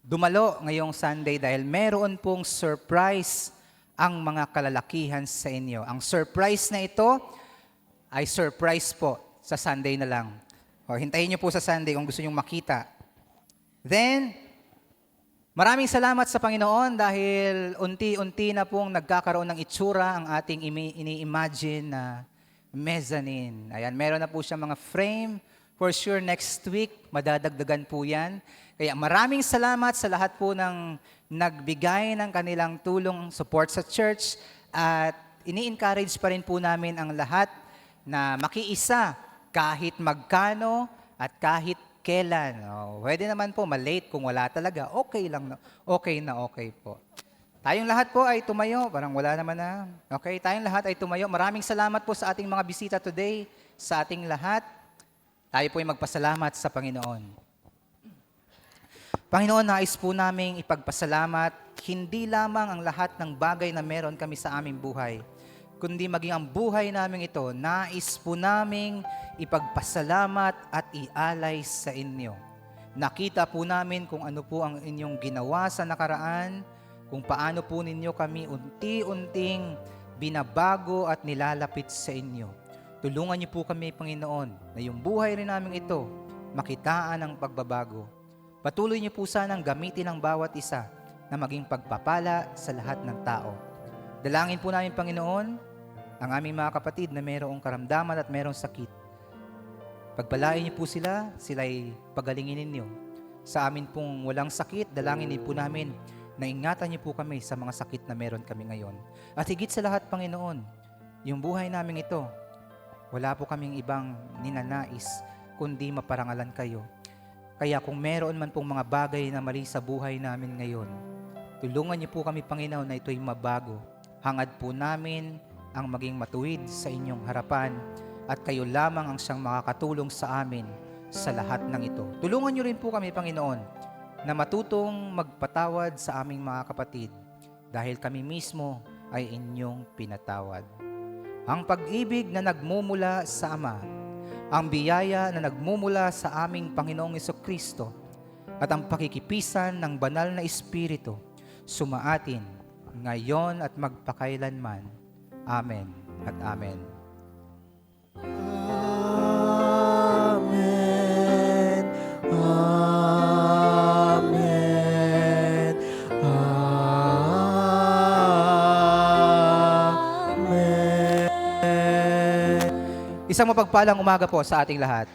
dumalo ngayong Sunday dahil meron pong surprise ang mga kalalakihan sa inyo. Ang surprise na ito ay surprise po sa Sunday na lang. O, hintayin niyo po sa Sunday kung gusto niyo makita. Then, maraming salamat sa Panginoon dahil unti-unti na pong nagkakaroon ng itsura ang ating ini-imagine na mezzanine. Ayan, meron na po siya mga frame. For sure, next week, madadagdagan po yan. Kaya maraming salamat sa lahat po ng nagbigay ng kanilang tulong, support sa church. At ini-encourage pa rin po namin ang lahat na makiisa kahit magkano at kahit kailan. Pwede naman po, malate kung wala talaga. Okay lang, okay po. Tayong lahat po ay tumayo. Parang wala naman na. Okay, tayong lahat ay tumayo. Maraming salamat po sa ating mga bisita today, sa ating lahat. Tayo po ay magpasalamat sa Panginoon. Panginoon, nais po naming ipagpasalamat hindi lamang ang lahat ng bagay na meron kami sa aming buhay, kundi maging ang buhay namin ito, nais po naming ipagpasalamat at ialay sa inyo. Nakita po namin kung ano po ang inyong ginawa sa nakaraan, kung paano po ninyo kami unti-unting binabago at nilalapit sa inyo. Tulungan niyo po kami, Panginoon, na yung buhay rin namin ito, makitaan ang pagbabago. Patuloy niyo po sanang gamitin ang bawat isa na maging pagpapala sa lahat ng tao. Dalangin po namin, Panginoon, ang aming mga kapatid na mayroong karamdaman at mayroong sakit. Pagpalain niyo po sila, sila'y pagalingin ninyo. Sa amin pong walang sakit, dalangin din po namin na ingatan niyo po kami sa mga sakit na meron kami ngayon. At higit sa lahat, Panginoon, yung buhay namin ito, wala po kaming ibang ninanais, kundi maparangalan kayo. Kaya kung meron man pong mga bagay na mali sa buhay namin ngayon, tulungan niyo po kami, Panginoon, na ito'y mabago. Hangad po namin ang maging matuwid sa inyong harapan at kayo lamang ang siyang makakatulong sa amin sa lahat ng ito. Tulungan niyo rin po kami, Panginoon, na matutong magpatawad sa aming mga kapatid dahil kami mismo ay inyong pinatawad. Ang pag-ibig na nagmumula sa Ama, ang biyaya na nagmumula sa aming Panginoong Jesucristo at ang pakikipisan ng banal na Espiritu sumaatin ngayon at magpakailanman. Amen at amen. Amen. Amen. Amen. Isang mapagpalang umaga po sa ating lahat.